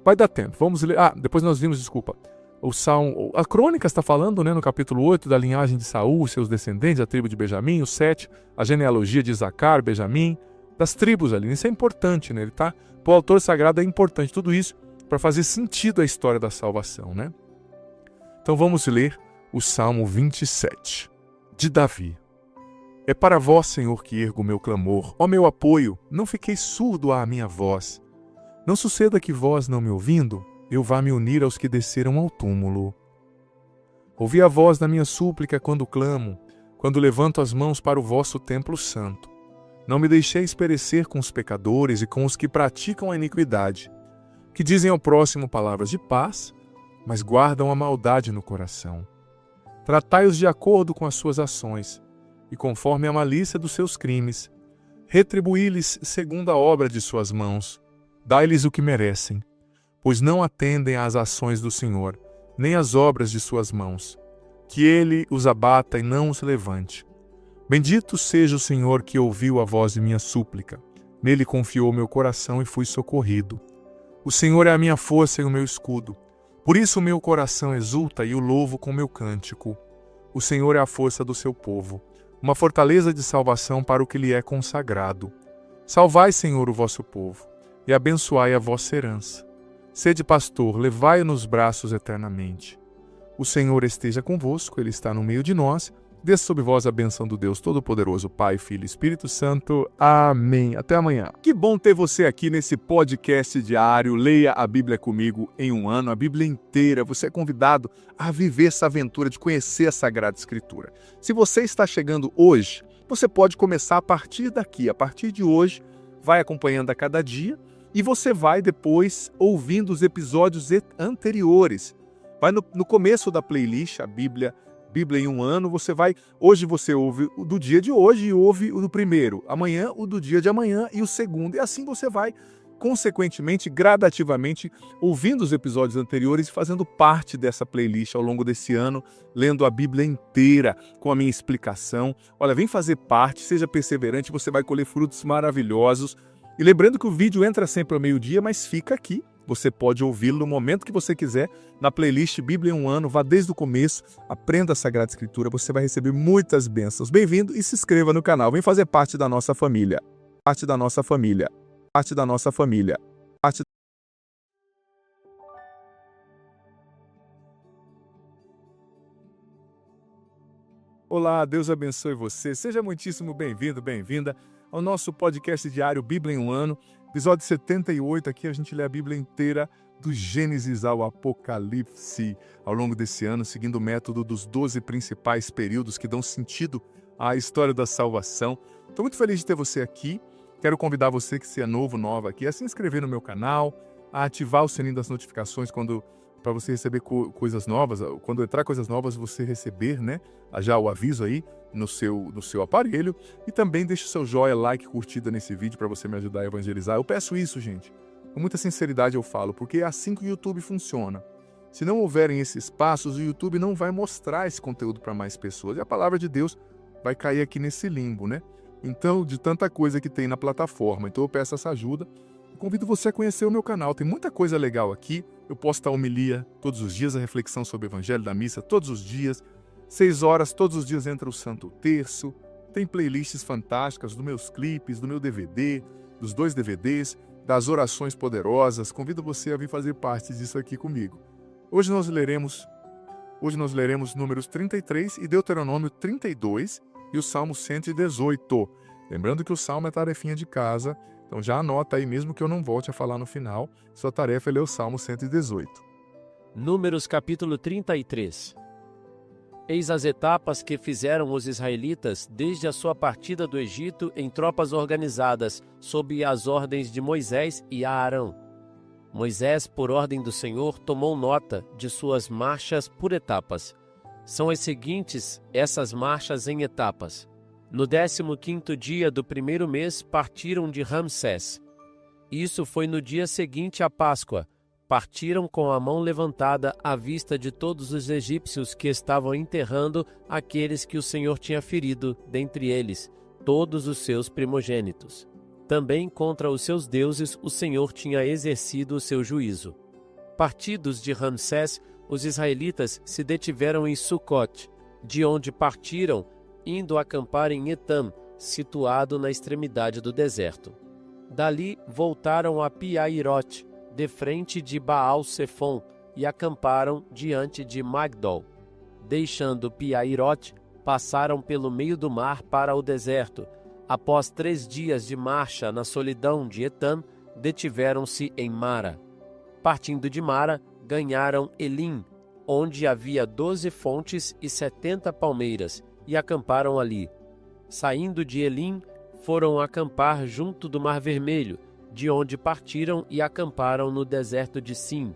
Vai dar tempo. Vamos ler. Depois nós vimos, desculpa. O Salmo. A Crônica está falando, né, no capítulo 8, da linhagem de Saul, seus descendentes, a tribo de Benjamim, o 7, a genealogia de Isacar, Benjamim, das tribos ali. Isso é importante, né? Para o autor sagrado é importante tudo isso para fazer sentido a história da salvação, né? Então vamos ler o Salmo 27, de Davi. É para vós, Senhor, que ergo o meu clamor. Ó meu apoio, não fiquei surdo à minha voz. Não suceda que vós, não me ouvindo, eu vá me unir aos que desceram ao túmulo. Ouvi a voz da minha súplica quando clamo, quando levanto as mãos para o vosso templo santo. Não me deixeis perecer com os pecadores e com os que praticam a iniquidade, que dizem ao próximo palavras de paz, mas guardam a maldade no coração. Tratai-os de acordo com as suas ações, e conforme a malícia dos seus crimes. Retribuí-lhes segundo a obra de suas mãos. Dai-lhes o que merecem, pois não atendem às ações do Senhor, nem às obras de suas mãos. Que ele os abata e não os levante. Bendito seja o Senhor que ouviu a voz de minha súplica. Nele confiou meu coração e fui socorrido. O Senhor é a minha força e o meu escudo. Por isso o meu coração exulta e o louvo com meu cântico. O Senhor é a força do seu povo, uma fortaleza de salvação para o que lhe é consagrado. Salvai, Senhor, o vosso povo, e abençoai a vossa herança. Sede pastor, levai-o nos braços eternamente. O Senhor esteja convosco, Ele está no meio de nós. Desça sobre vós a bênção do Deus Todo-Poderoso, Pai, Filho e Espírito Santo. Amém. Até amanhã. Que bom ter você aqui nesse podcast diário. Leia a Bíblia comigo em um ano, a Bíblia inteira. Você é convidado a viver essa aventura de conhecer a Sagrada Escritura. Se você está chegando hoje, você pode começar a partir daqui. A partir de hoje, vai acompanhando a cada dia e você vai depois ouvindo os episódios anteriores. Vai no começo da playlist, a Bíblia em um ano, hoje você ouve o do dia de hoje e ouve o do primeiro, amanhã o do dia de amanhã e o segundo, e assim você vai, consequentemente, gradativamente, ouvindo os episódios anteriores e fazendo parte dessa playlist ao longo desse ano, lendo a Bíblia inteira, com a minha explicação. Olha, vem fazer parte, seja perseverante, você vai colher frutos maravilhosos. E lembrando que o vídeo entra sempre ao meio-dia, mas fica aqui. Você pode ouvi-lo no momento que você quiser, na playlist Bíblia em um ano, vá desde o começo, aprenda a Sagrada Escritura, você vai receber muitas bênçãos. Bem-vindo e se inscreva no canal, vem fazer parte da nossa família. Parte da nossa família. Parte da nossa família. Parte... Olá, Deus abençoe você. Seja muitíssimo bem-vindo, bem-vinda ao nosso podcast diário Bíblia em um ano. Episódio 78, aqui a gente lê a Bíblia inteira, do Gênesis ao Apocalipse, ao longo desse ano, seguindo o método dos 12 principais períodos que dão sentido à história da salvação. Estou muito feliz de ter você aqui. Quero convidar você que se é novo, nova aqui, a se inscrever no meu canal, a ativar o sininho das notificações para você receber coisas novas. Quando entrar coisas novas, você receber, né? Já o aviso aí no seu aparelho. E também deixe o seu joinha, like, curtida nesse vídeo para você me ajudar a evangelizar. Eu peço isso, gente. Com muita sinceridade eu falo, porque é assim que o YouTube funciona. Se não houverem esses passos, o YouTube não vai mostrar esse conteúdo para mais pessoas. E a palavra de Deus vai cair aqui nesse limbo, né? Então, de tanta coisa que tem na plataforma. Então eu peço essa ajuda. Convido você a conhecer o meu canal, tem muita coisa legal aqui. Eu posto a homilia todos os dias, a reflexão sobre o Evangelho da Missa todos os dias. 6 horas, todos os dias entra o Santo Terço. Tem playlists fantásticas dos meus clipes, do meu DVD, dos 2 DVDs, das orações poderosas. Convido você a vir fazer parte disso aqui comigo. Hoje nós leremos Números 33 e Deuteronômio 32 e o Salmo 118. Lembrando que o Salmo é tarefinha de casa, então já anota aí, mesmo que eu não volte a falar no final, sua tarefa é ler o Salmo 118. Números capítulo 33. Eis as etapas que fizeram os israelitas desde a sua partida do Egito em tropas organizadas, sob as ordens de Moisés e Arão. Moisés, por ordem do Senhor, tomou nota de suas marchas por etapas. São as seguintes essas marchas em etapas. No 15º dia do primeiro mês partiram de Ramsés. Isso foi no dia seguinte à Páscoa. Partiram com a mão levantada à vista de todos os egípcios que estavam enterrando aqueles que o Senhor tinha ferido, dentre eles, todos os seus primogênitos. Também contra os seus deuses o Senhor tinha exercido o seu juízo. Partidos de Ramsés, os israelitas se detiveram em Sucote, de onde partiram, indo acampar em Etam, situado na extremidade do deserto. Dali voltaram a Pi-Hahirote, de frente de Baal-Sefon, e acamparam diante de Magdol. Deixando Pi-Hahirote, passaram pelo meio do mar para o deserto. Após 3 dias de marcha na solidão de Etam, detiveram-se em Mara. Partindo de Mara, ganharam Elim, onde havia 12 fontes e 70 palmeiras, e acamparam ali. Saindo de Elim, foram acampar junto do Mar Vermelho, de onde partiram e acamparam no deserto de Sim.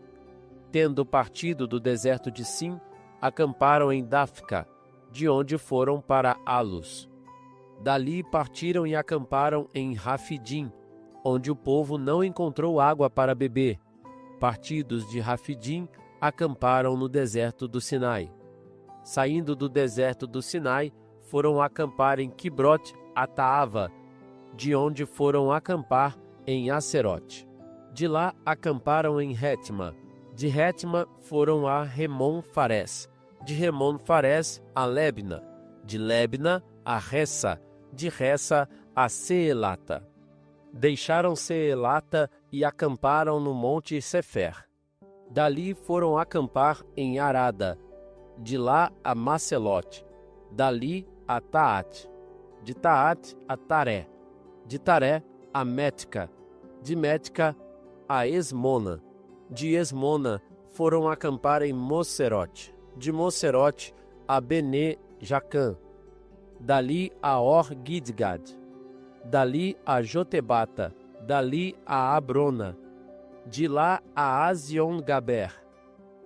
Tendo partido do deserto de Sim, acamparam em Dafca, de onde foram para Alus. Dali partiram e acamparam em Rafidim, onde o povo não encontrou água para beber. Partidos de Rafidim, acamparam no deserto do Sinai. Saindo do deserto do Sinai, foram acampar em Quibrote-Ataava, de onde foram acampar em Hacerote. De lá acamparam em Rétima. De Rétima foram a Remon-Farés. De Remon-Farés a Lebna. De Lebna a Ressa. De Ressa a Seelata. Deixaram Seelata e acamparam no monte Sefer. Dali foram acampar em Arada. De lá a Macelote. Dali a Taate. De Taate a Taré. De Taré a Mética. De Mética a Esmona. De Esmona foram acampar em Mocerote. De Mocerote a Bene-Jacã. Dali a Or-Gidgad. Dali a Jotebata. Dali a Abrona. De lá a Azion-Gaber.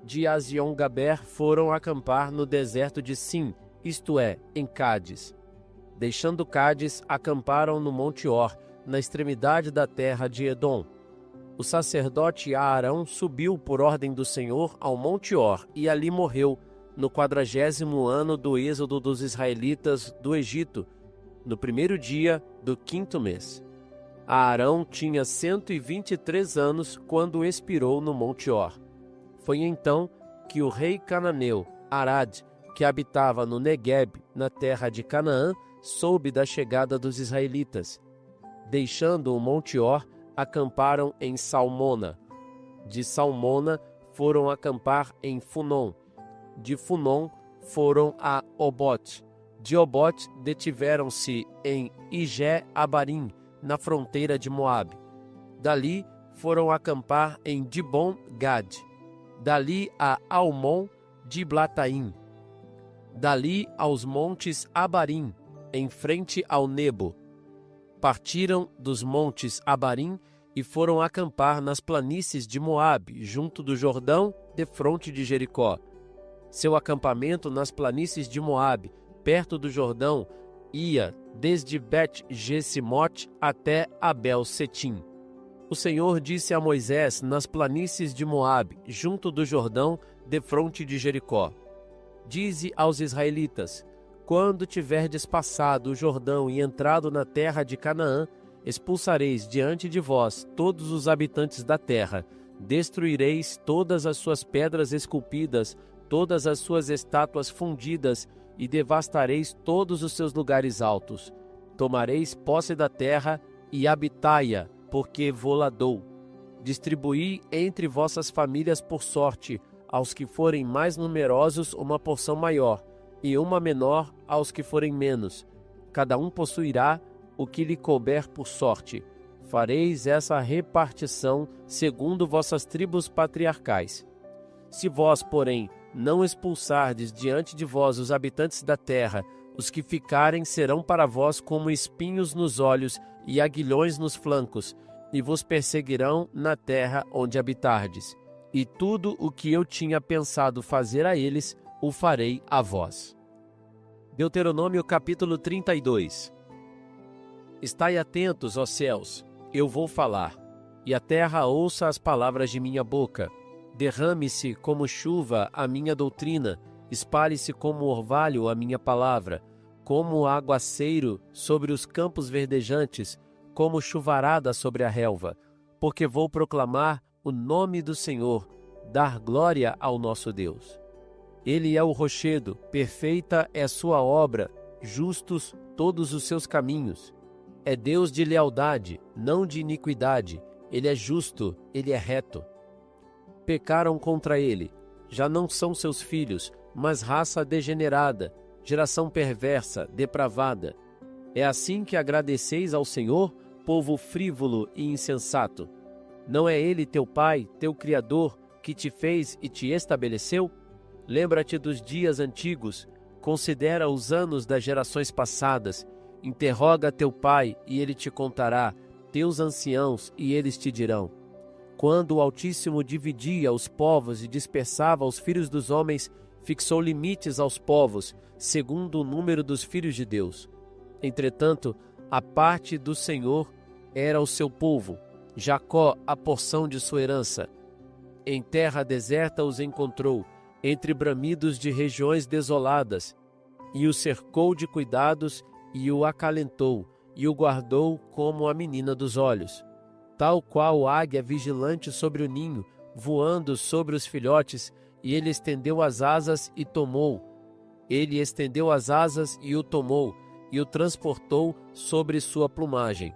De Azion-Gaber foram acampar no deserto de Sim, isto é, em Cádiz. Deixando Cádiz, acamparam no Monte Or, na extremidade da terra de Edom. O sacerdote Aarão subiu por ordem do Senhor ao Monte Or e ali morreu, no 40º ano do êxodo dos israelitas do Egito, no primeiro dia do 5º mês. Aarão tinha 123 anos quando expirou no Monte Or. Foi então que o rei cananeu, Arad, que habitava no Negueb, na terra de Canaã, soube da chegada dos israelitas. Deixando o Monte Or, acamparam em Salmona. De Salmona foram acampar em Funom. De Funom foram a Obote. De Obote detiveram-se em Ijé-Abarim, na fronteira de Moabe. Dali foram acampar em Dibon-Gad. Dali a Almon-Diblataim. Dali aos montes Abarim, em frente ao Nebo. Partiram dos montes Abarim e foram acampar nas planícies de Moabe, junto do Jordão, defronte de Jericó. Seu acampamento nas planícies de Moabe, perto do Jordão, ia desde Bet-Gesimote até Abel-Setim. O Senhor disse a Moisés nas planícies de Moabe, junto do Jordão, defronte de Jericó: Dize aos israelitas: quando tiverdes passado o Jordão e entrado na terra de Canaã, expulsareis diante de vós todos os habitantes da terra, destruireis todas as suas pedras esculpidas, todas as suas estátuas fundidas, e devastareis todos os seus lugares altos. Tomareis posse da terra e habitai-a, porque vô-la dou. Distribuí entre vossas famílias por sorte, aos que forem mais numerosos uma porção maior, e uma menor aos que forem menos. Cada um possuirá o que lhe couber por sorte. Fareis essa repartição segundo vossas tribos patriarcais. Se vós, porém, não expulsardes diante de vós os habitantes da terra, os que ficarem serão para vós como espinhos nos olhos e aguilhões nos flancos, e vos perseguirão na terra onde habitardes. E tudo o que eu tinha pensado fazer a eles, o farei a vós. Deuteronômio capítulo 32. Estai atentos, ó céus, eu vou falar, e a terra ouça as palavras de minha boca. Derrame-se como chuva a minha doutrina, espalhe-se como orvalho a minha palavra, como aguaceiro sobre os campos verdejantes, como chuvarada sobre a relva, porque vou proclamar o nome do Senhor, dar glória ao nosso Deus. Ele é o rochedo, perfeita é sua obra, justos todos os seus caminhos. É Deus de lealdade, não de iniquidade, ele é justo, ele é reto. Pecaram contra ele, já não são seus filhos, mas raça degenerada, geração perversa, depravada. É assim que agradeceis ao Senhor, povo frívolo e insensato. Não é ele teu pai, teu criador, que te fez e te estabeleceu? Lembra-te dos dias antigos, considera os anos das gerações passadas, interroga teu pai e ele te contará, teus anciãos e eles te dirão. Quando o Altíssimo dividia os povos e dispersava os filhos dos homens, fixou limites aos povos, segundo o número dos filhos de Deus. Entretanto, a parte do Senhor era o seu povo, Jacó a porção de sua herança. Em terra deserta os encontrou, entre bramidos de regiões desoladas, e o cercou de cuidados e o acalentou, e o guardou como a menina dos olhos. Tal qual águia vigilante sobre o ninho, voando sobre os filhotes, e ele estendeu as asas e tomou. Ele estendeu as asas e o tomou, e o transportou sobre sua plumagem.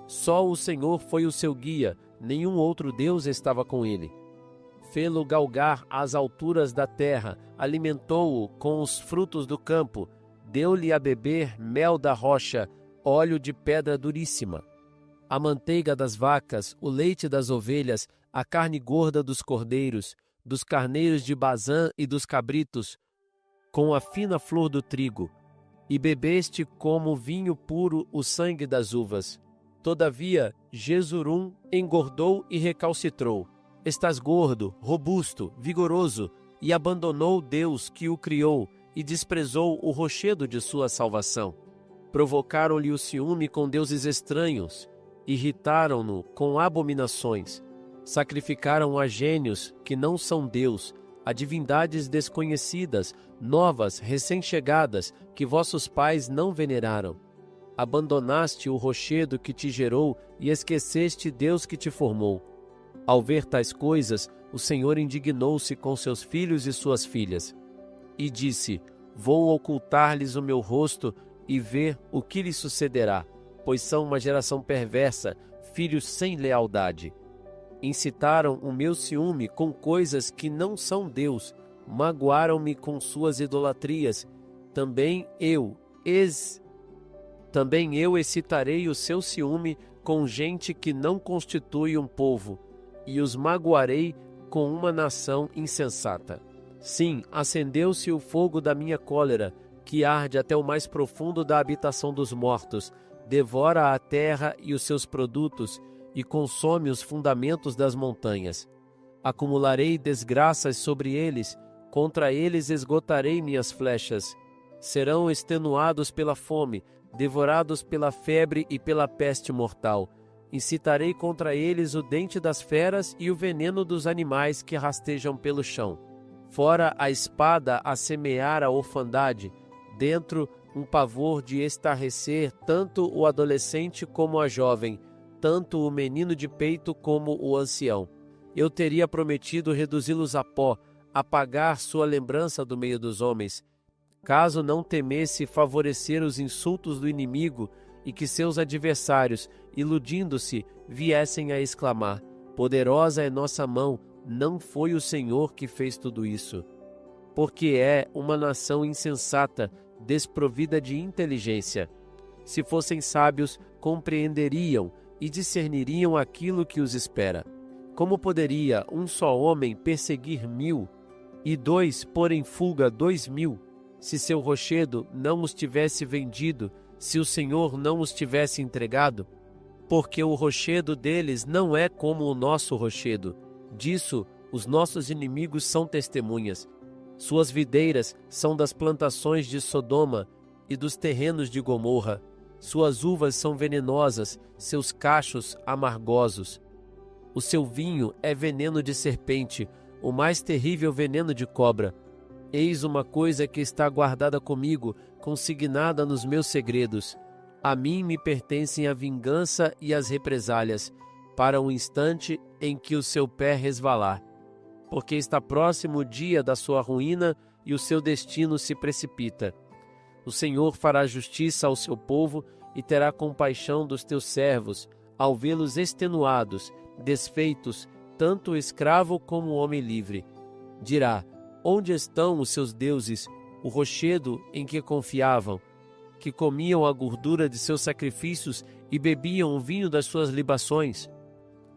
Só o Senhor foi o seu guia, nenhum outro Deus estava com ele. Fê-lo galgar às alturas da terra, alimentou-o com os frutos do campo, deu-lhe a beber mel da rocha, óleo de pedra duríssima. A manteiga das vacas, o leite das ovelhas, a carne gorda dos cordeiros, dos carneiros de Bazã e dos cabritos, com a fina flor do trigo. E bebeste como vinho puro o sangue das uvas. Todavia, Jesurum engordou e recalcitrou. Estás gordo, robusto, vigoroso, e abandonou Deus que o criou, e desprezou o rochedo de sua salvação. Provocaram-lhe o ciúme com deuses estranhos, irritaram-no com abominações. Sacrificaram a gênios que não são Deus, a divindades desconhecidas, novas, recém-chegadas, que vossos pais não veneraram. Abandonaste o rochedo que te gerou e esqueceste Deus que te formou. Ao ver tais coisas, o Senhor indignou-se com seus filhos e suas filhas. E disse, vou ocultar-lhes o meu rosto e ver o que lhes sucederá, pois são uma geração perversa, filhos sem lealdade. Incitaram o meu ciúme com coisas que não são Deus, magoaram-me com suas idolatrias. Também eu excitarei o seu ciúme com gente que não constitui um povo, e os magoarei com uma nação insensata. Sim, acendeu-se o fogo da minha cólera, que arde até o mais profundo da habitação dos mortos, devora a terra e os seus produtos, e consome os fundamentos das montanhas. Acumularei desgraças sobre eles, contra eles esgotarei minhas flechas. Serão extenuados pela fome, devorados pela febre e pela peste mortal. Incitarei contra eles o dente das feras e o veneno dos animais que rastejam pelo chão. Fora a espada a semear a orfandade, dentro um pavor de estarrecer tanto o adolescente como a jovem, tanto o menino de peito como o ancião. Eu teria prometido reduzi-los a pó, apagar sua lembrança do meio dos homens, caso não temesse favorecer os insultos do inimigo e que seus adversários, iludindo-se, viessem a exclamar, poderosa é nossa mão, não foi o Senhor que fez tudo isso. Porque é uma nação insensata, desprovida de inteligência. Se fossem sábios, compreenderiam e discerniriam aquilo que os espera. Como poderia um só homem perseguir 1000? e 2 pôr em fuga 2.000, se seu rochedo não os tivesse vendido, se o Senhor não os tivesse entregado? Porque o rochedo deles não é como o nosso rochedo. Disso os nossos inimigos são testemunhas. Suas videiras são das plantações de Sodoma e dos terrenos de Gomorra. Suas uvas são venenosas, seus cachos amargosos. O seu vinho é veneno de serpente, o mais terrível veneno de cobra. Eis uma coisa que está guardada comigo, consignada nos meus segredos. A mim me pertencem a vingança e as represálias, para o instante em que o seu pé resvalar. Porque está próximo o dia da sua ruína e o seu destino se precipita. O Senhor fará justiça ao seu povo e terá compaixão dos teus servos, ao vê-los extenuados, desfeitos, tanto o escravo como o homem livre. Dirá: onde estão os seus deuses, o rochedo em que confiavam, que comiam a gordura de seus sacrifícios e bebiam o vinho das suas libações?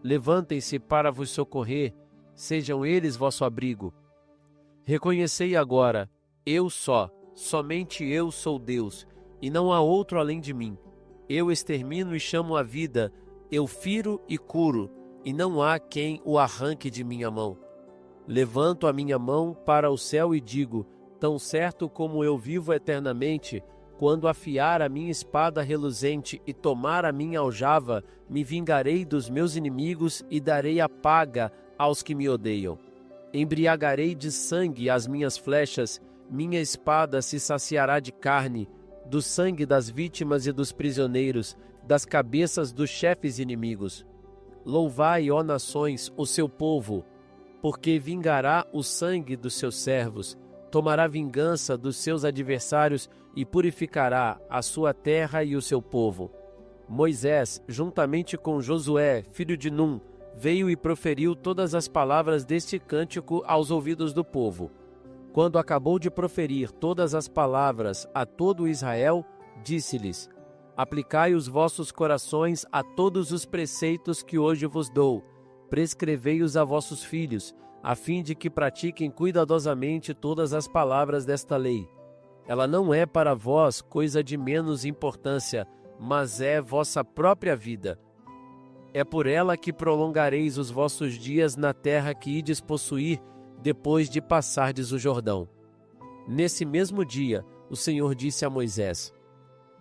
Levantem-se para vos socorrer, sejam eles vosso abrigo. Reconhecei agora, eu somente eu sou Deus, e não há outro além de mim. Eu extermino e chamo a vida, eu firo e curo, e não há quem o arranque de minha mão. Levanto a minha mão para o céu e digo: tão certo como eu vivo eternamente, quando afiar a minha espada reluzente e tomar a minha aljava, me vingarei dos meus inimigos e darei a paga aos que me odeiam. Embriagarei de sangue as minhas flechas, minha espada se saciará de carne, do sangue das vítimas e dos prisioneiros, das cabeças dos chefes inimigos. Louvai, ó nações, o seu povo, porque vingará o sangue dos seus servos, tomará vingança dos seus adversários e purificará a sua terra e o seu povo. Moisés, juntamente com Josué, filho de Num, veio e proferiu todas as palavras deste cântico aos ouvidos do povo. Quando acabou de proferir todas as palavras a todo Israel, disse-lhes: aplicai os vossos corações a todos os preceitos que hoje vos dou, prescrevei-os a vossos filhos, a fim de que pratiquem cuidadosamente todas as palavras desta lei. Ela não é para vós coisa de menos importância, mas é vossa própria vida. É por ela que prolongareis os vossos dias na terra que ides possuir, depois de passardes o Jordão. Nesse mesmo dia, o Senhor disse a Moisés: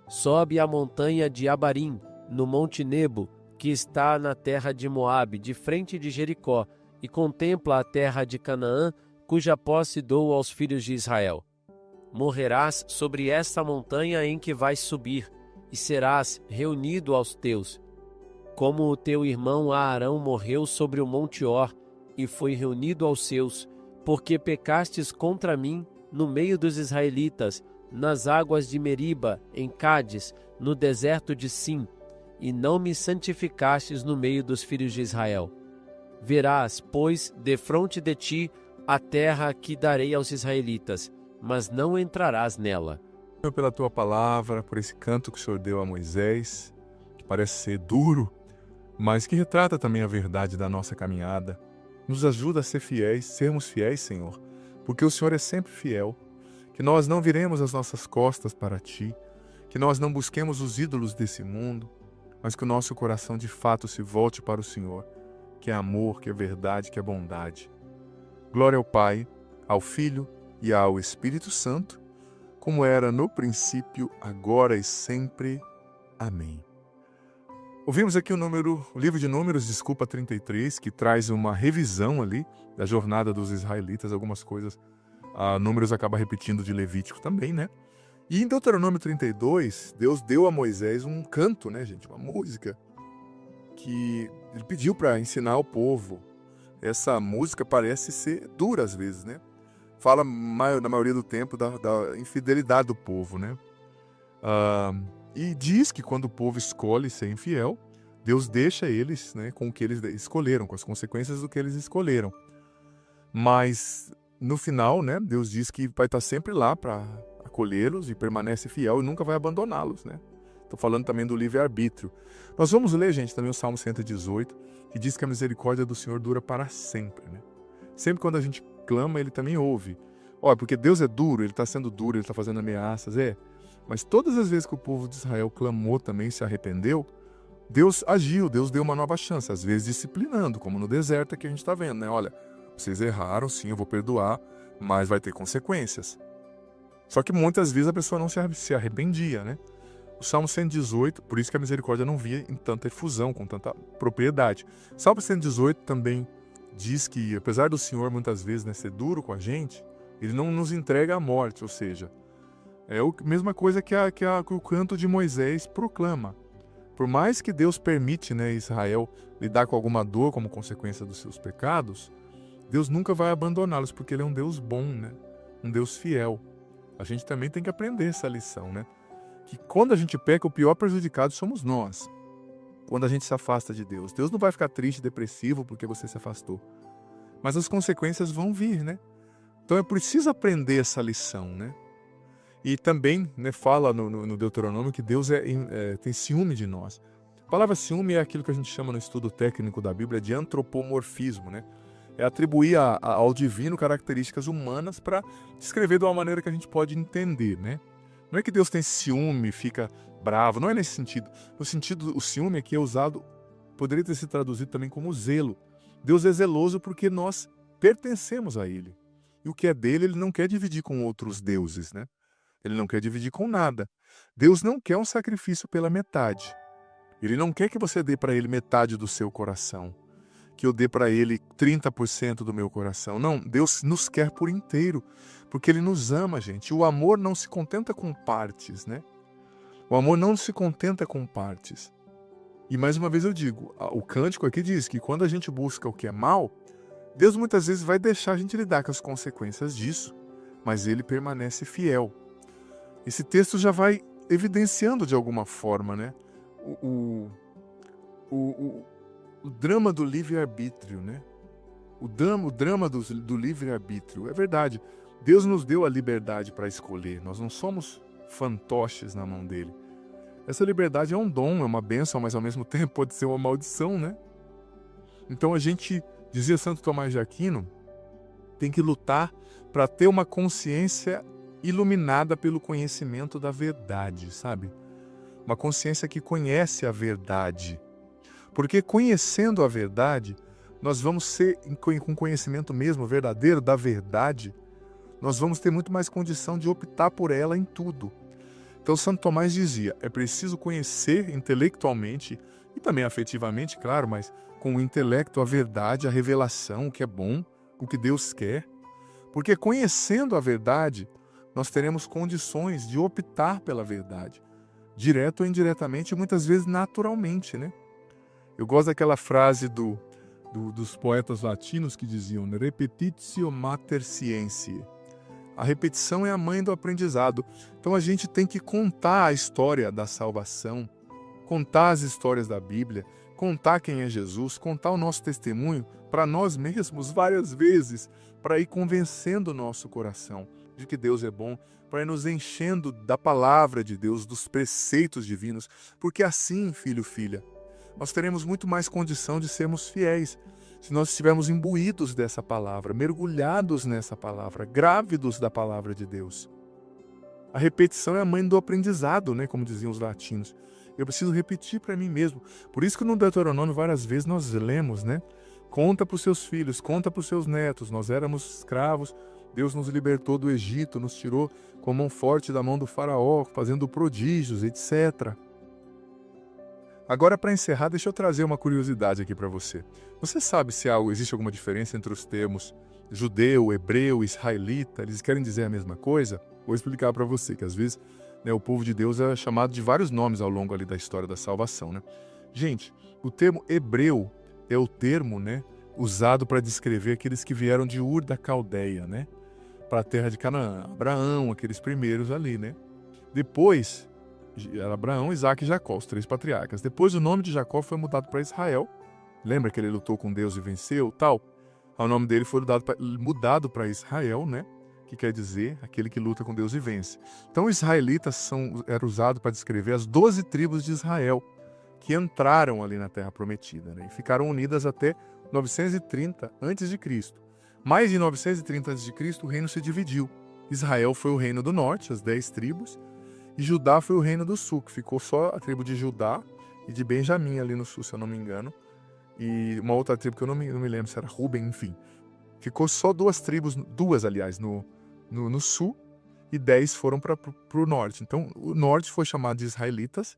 sobe a montanha de Abarim, no monte Nebo, que está na terra de Moabe, de frente de Jericó, e contempla a terra de Canaã, cuja posse dou aos filhos de Israel. Morrerás sobre esta montanha em que vais subir, e serás reunido aos teus. Como o teu irmão Aarão morreu sobre o monte Or, e foi reunido aos seus, porque pecastes contra mim no meio dos israelitas, nas águas de Meriba, em Cádiz, no deserto de Sim, e não me santificastes no meio dos filhos de Israel. Verás, pois, defronte de ti a terra que darei aos israelitas, mas não entrarás nela. Senhor, pela tua palavra, por esse canto que o Senhor deu a Moisés, que parece ser duro, mas que retrata também a verdade da nossa caminhada. Nos ajuda a ser fiéis, sermos fiéis, Senhor, porque o Senhor é sempre fiel, que nós não viremos as nossas costas para Ti, que nós não busquemos os ídolos desse mundo, mas que o nosso coração de fato se volte para o Senhor, que é amor, que é verdade, que é bondade. Glória ao Pai, ao Filho e ao Espírito Santo, como era no princípio, agora e sempre. Amém. Ouvimos aqui o livro de Números, 33, que traz uma revisão ali da jornada dos israelitas, algumas coisas. Números acaba repetindo de Levítico também, né? E em Deuteronômio 32, Deus deu a Moisés um canto, né, gente? Uma música que ele pediu para ensinar ao povo. Essa música parece ser dura às vezes, né? Fala, na maioria do tempo, da infidelidade do povo, né? E diz que quando o povo escolhe ser infiel, Deus deixa eles, né, com o que eles escolheram, com as consequências do que eles escolheram. Mas, no final, né, Deus diz que vai estar sempre lá para acolhê-los e permanece fiel e nunca vai abandoná-los, né? Estou falando também do livre-arbítrio. Nós vamos ler, gente, também o Salmo 118, que diz que a misericórdia do Senhor dura para sempre, né? Sempre quando a gente clama, ele também ouve. Olha, porque Deus é duro, ele está sendo duro, ele está fazendo ameaças, mas todas as vezes que o povo de Israel clamou também, se arrependeu, Deus agiu, Deus deu uma nova chance, às vezes disciplinando, como no deserto que a gente está vendo, né? Olha, vocês erraram, sim, eu vou perdoar, mas vai ter consequências. Só que muitas vezes a pessoa não se arrependia, né? O Salmo 118, por isso que a misericórdia não via em tanta efusão, com tanta propriedade. Salmo 118 também diz que, apesar do Senhor muitas vezes, né, ser duro com a gente, ele não nos entrega à morte, ou seja, é a mesma coisa que o canto de Moisés proclama. Por mais que Deus permite, né, Israel lidar com alguma dor como consequência dos seus pecados, Deus nunca vai abandoná-los, porque ele é um Deus bom, né? Um Deus fiel. A gente também tem que aprender essa lição, né? Que quando a gente peca, o pior prejudicado somos nós. Quando a gente se afasta de Deus. Deus não vai ficar triste, depressivo porque você se afastou. Mas as consequências vão vir, né? Então é preciso aprender essa lição, né? E também, né, fala no Deuteronômio que Deus tem ciúme de nós. A palavra ciúme é aquilo que a gente chama no estudo técnico da Bíblia de antropomorfismo, né? É atribuir ao divino características humanas para descrever de uma maneira que a gente pode entender, né? Não é que Deus tem ciúme, fica bravo, não é nesse sentido. No sentido, o ciúme aqui é usado, poderia ter sido traduzido também como zelo. Deus é zeloso porque nós pertencemos a Ele. E o que é dele, Ele não quer dividir com outros deuses, né? Ele não quer dividir com nada. Deus não quer um sacrifício pela metade. Ele não quer que você dê para Ele metade do seu coração. Que eu dê para Ele 30% do meu coração. Não, Deus nos quer por inteiro, porque Ele nos ama, gente. O amor não se contenta com partes, né? O amor não se contenta com partes. E mais uma vez eu digo, o cântico aqui diz que quando a gente busca o que é mal, Deus muitas vezes vai deixar a gente lidar com as consequências disso, mas Ele permanece fiel. Esse texto já vai evidenciando de alguma forma, né? O drama do livre-arbítrio, né? O drama do livre-arbítrio. É verdade, Deus nos deu a liberdade para escolher. Nós não somos fantoches na mão dele. Essa liberdade é um dom, é uma bênção, mas ao mesmo tempo pode ser uma maldição, né? Então a gente, dizia Santo Tomás de Aquino, tem que lutar para ter uma consciência iluminada pelo conhecimento da verdade, sabe? Uma consciência que conhece a verdade. Porque conhecendo a verdade, nós vamos ser, com conhecimento mesmo verdadeiro da verdade, nós vamos ter muito mais condição de optar por ela em tudo. Então Santo Tomás dizia, é preciso conhecer intelectualmente e também afetivamente, claro, mas com o intelecto a verdade, a revelação, o que é bom, o que Deus quer. Porque conhecendo a verdade, nós teremos condições de optar pela verdade, direto ou indiretamente, e muitas vezes naturalmente, né? Eu gosto daquela frase dos poetas latinos que diziam repetitio mater scientiae. A repetição é a mãe do aprendizado. Então a gente tem que contar a história da salvação, contar as histórias da Bíblia, contar quem é Jesus, contar o nosso testemunho para nós mesmos várias vezes, para ir convencendo o nosso coração de que Deus é bom, para ir nos enchendo da palavra de Deus, dos preceitos divinos, porque assim, filho, filha, nós teremos muito mais condição de sermos fiéis, se nós estivermos imbuídos dessa palavra, mergulhados nessa palavra, grávidos da palavra de Deus. A repetição é a mãe do aprendizado, né, como diziam os latinos. Eu preciso repetir para mim mesmo. Por isso que no Deuteronômio várias vezes nós lemos, né? Conta para os seus filhos, conta para os seus netos. Nós éramos escravos, Deus nos libertou do Egito, nos tirou com a mão forte da mão do faraó, fazendo prodígios, etc. Agora, para encerrar, deixa eu trazer uma curiosidade aqui para você. Você sabe se existe alguma diferença entre os termos judeu, hebreu, israelita? Eles querem dizer a mesma coisa? Vou explicar para você, que às vezes, né, o povo de Deus é chamado de vários nomes ao longo ali da história da salvação, né? Gente, o termo hebreu é o termo, né, usado para descrever aqueles que vieram de Ur da Caldeia, né? Para a terra de Canaã. Abraão, aqueles primeiros ali, né? Depois, era Abraão, Isaac e Jacó, os 3 patriarcas. Depois o nome de Jacó foi mudado para Israel. Lembra que ele lutou com Deus e venceu, tal? O nome dele foi mudado para Israel, né? Que quer dizer aquele que luta com Deus e vence. Então, israelitas era usado para descrever as 12 tribos de Israel que entraram ali na Terra Prometida, né? E ficaram unidas até 930 a.C. Mais de 930 a.C., o reino se dividiu. Israel foi o reino do norte, as 10 tribos, e Judá foi o reino do sul, que ficou só a tribo de Judá e de Benjamim ali no sul, se eu não me engano. E uma outra tribo que eu não me lembro se era Ruben, enfim. Ficou só duas tribos, aliás, no sul, e 10 foram para o norte. Então, o norte foi chamado de israelitas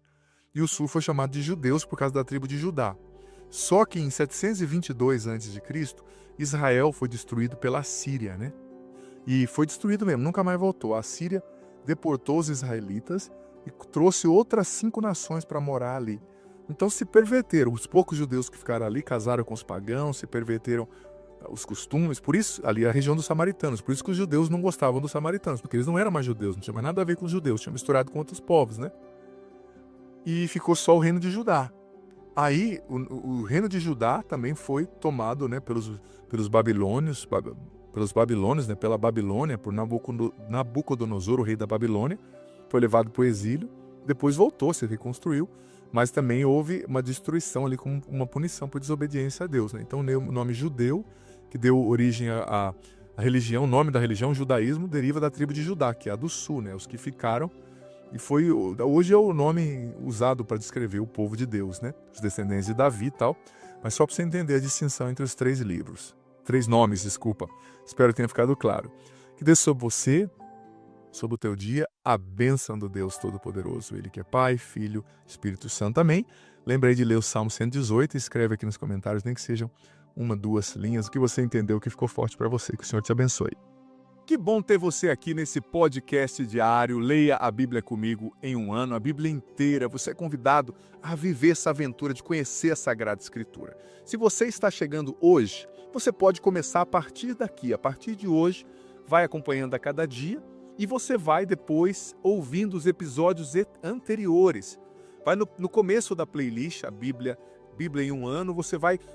e o sul foi chamado de judeus por causa da tribo de Judá. Só que em 722 a.C., Israel foi destruído pela Síria, né? E foi destruído mesmo, nunca mais voltou. A Síria deportou os israelitas e trouxe outras 5 nações para morar ali. Então se perverteram. Os poucos judeus que ficaram ali casaram com os pagãos, se perverteram os costumes. Por isso, ali a região dos samaritanos. Por isso que os judeus não gostavam dos samaritanos, porque eles não eram mais judeus, não tinha mais nada a ver com os judeus, tinham misturado com outros povos, né? E ficou só o reino de Judá. Aí, o reino de Judá também foi tomado, né, pelos babilônios, né, pela Babilônia, por Nabucodonosor, o rei da Babilônia, foi levado para o exílio, depois voltou, se reconstruiu, mas também houve uma destruição ali como uma punição por desobediência a Deus, né? Então o nome judeu, que deu origem à religião, o nome da religião, o judaísmo, deriva da tribo de Judá, que é a do sul, né, os que ficaram. E hoje é o nome usado para descrever o povo de Deus, né? Os descendentes de Davi e tal. Mas só para você entender a distinção entre os 3 livros. 3 nomes, desculpa. Espero que tenha ficado claro. Que dê sobre você, sobre o teu dia, a bênção do Deus Todo-Poderoso. Ele que é Pai, Filho, Espírito Santo. Amém? Lembrei de ler o Salmo 118 e escreve aqui nos comentários, nem que sejam 1, 2 linhas, o que você entendeu que ficou forte para você. Que o Senhor te abençoe. Que bom ter você aqui nesse podcast diário. Leia a Bíblia comigo em 1 ano, a Bíblia inteira. Você é convidado a viver essa aventura de conhecer a Sagrada Escritura. Se você está chegando hoje, você pode começar a partir daqui. A partir de hoje, vai acompanhando a cada dia e você vai depois ouvindo os episódios anteriores. Vai no começo da playlist, a Bíblia em 1 ano,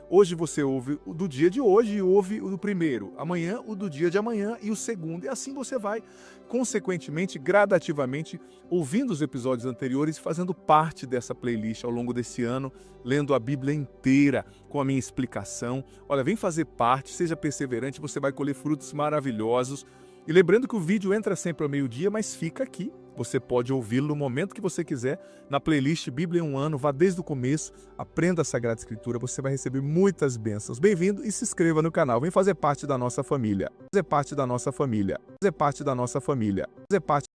hoje você ouve o do dia de hoje e ouve o do primeiro, amanhã o do dia de amanhã e o segundo, e assim você vai, consequentemente, gradativamente, ouvindo os episódios anteriores e fazendo parte dessa playlist ao longo desse ano, lendo a Bíblia inteira com a minha explicação. Olha, vem fazer parte, seja perseverante, você vai colher frutos maravilhosos. E lembrando que o vídeo entra sempre ao meio-dia, mas fica aqui. Você pode ouvi-lo no momento que você quiser, na playlist Bíblia em 1 ano, vá desde o começo, aprenda a Sagrada Escritura, você vai receber muitas bênçãos. Bem-vindo e se inscreva no canal, vem fazer parte da nossa família. Fazer parte da nossa família. Fazer parte da nossa família. Fazer parte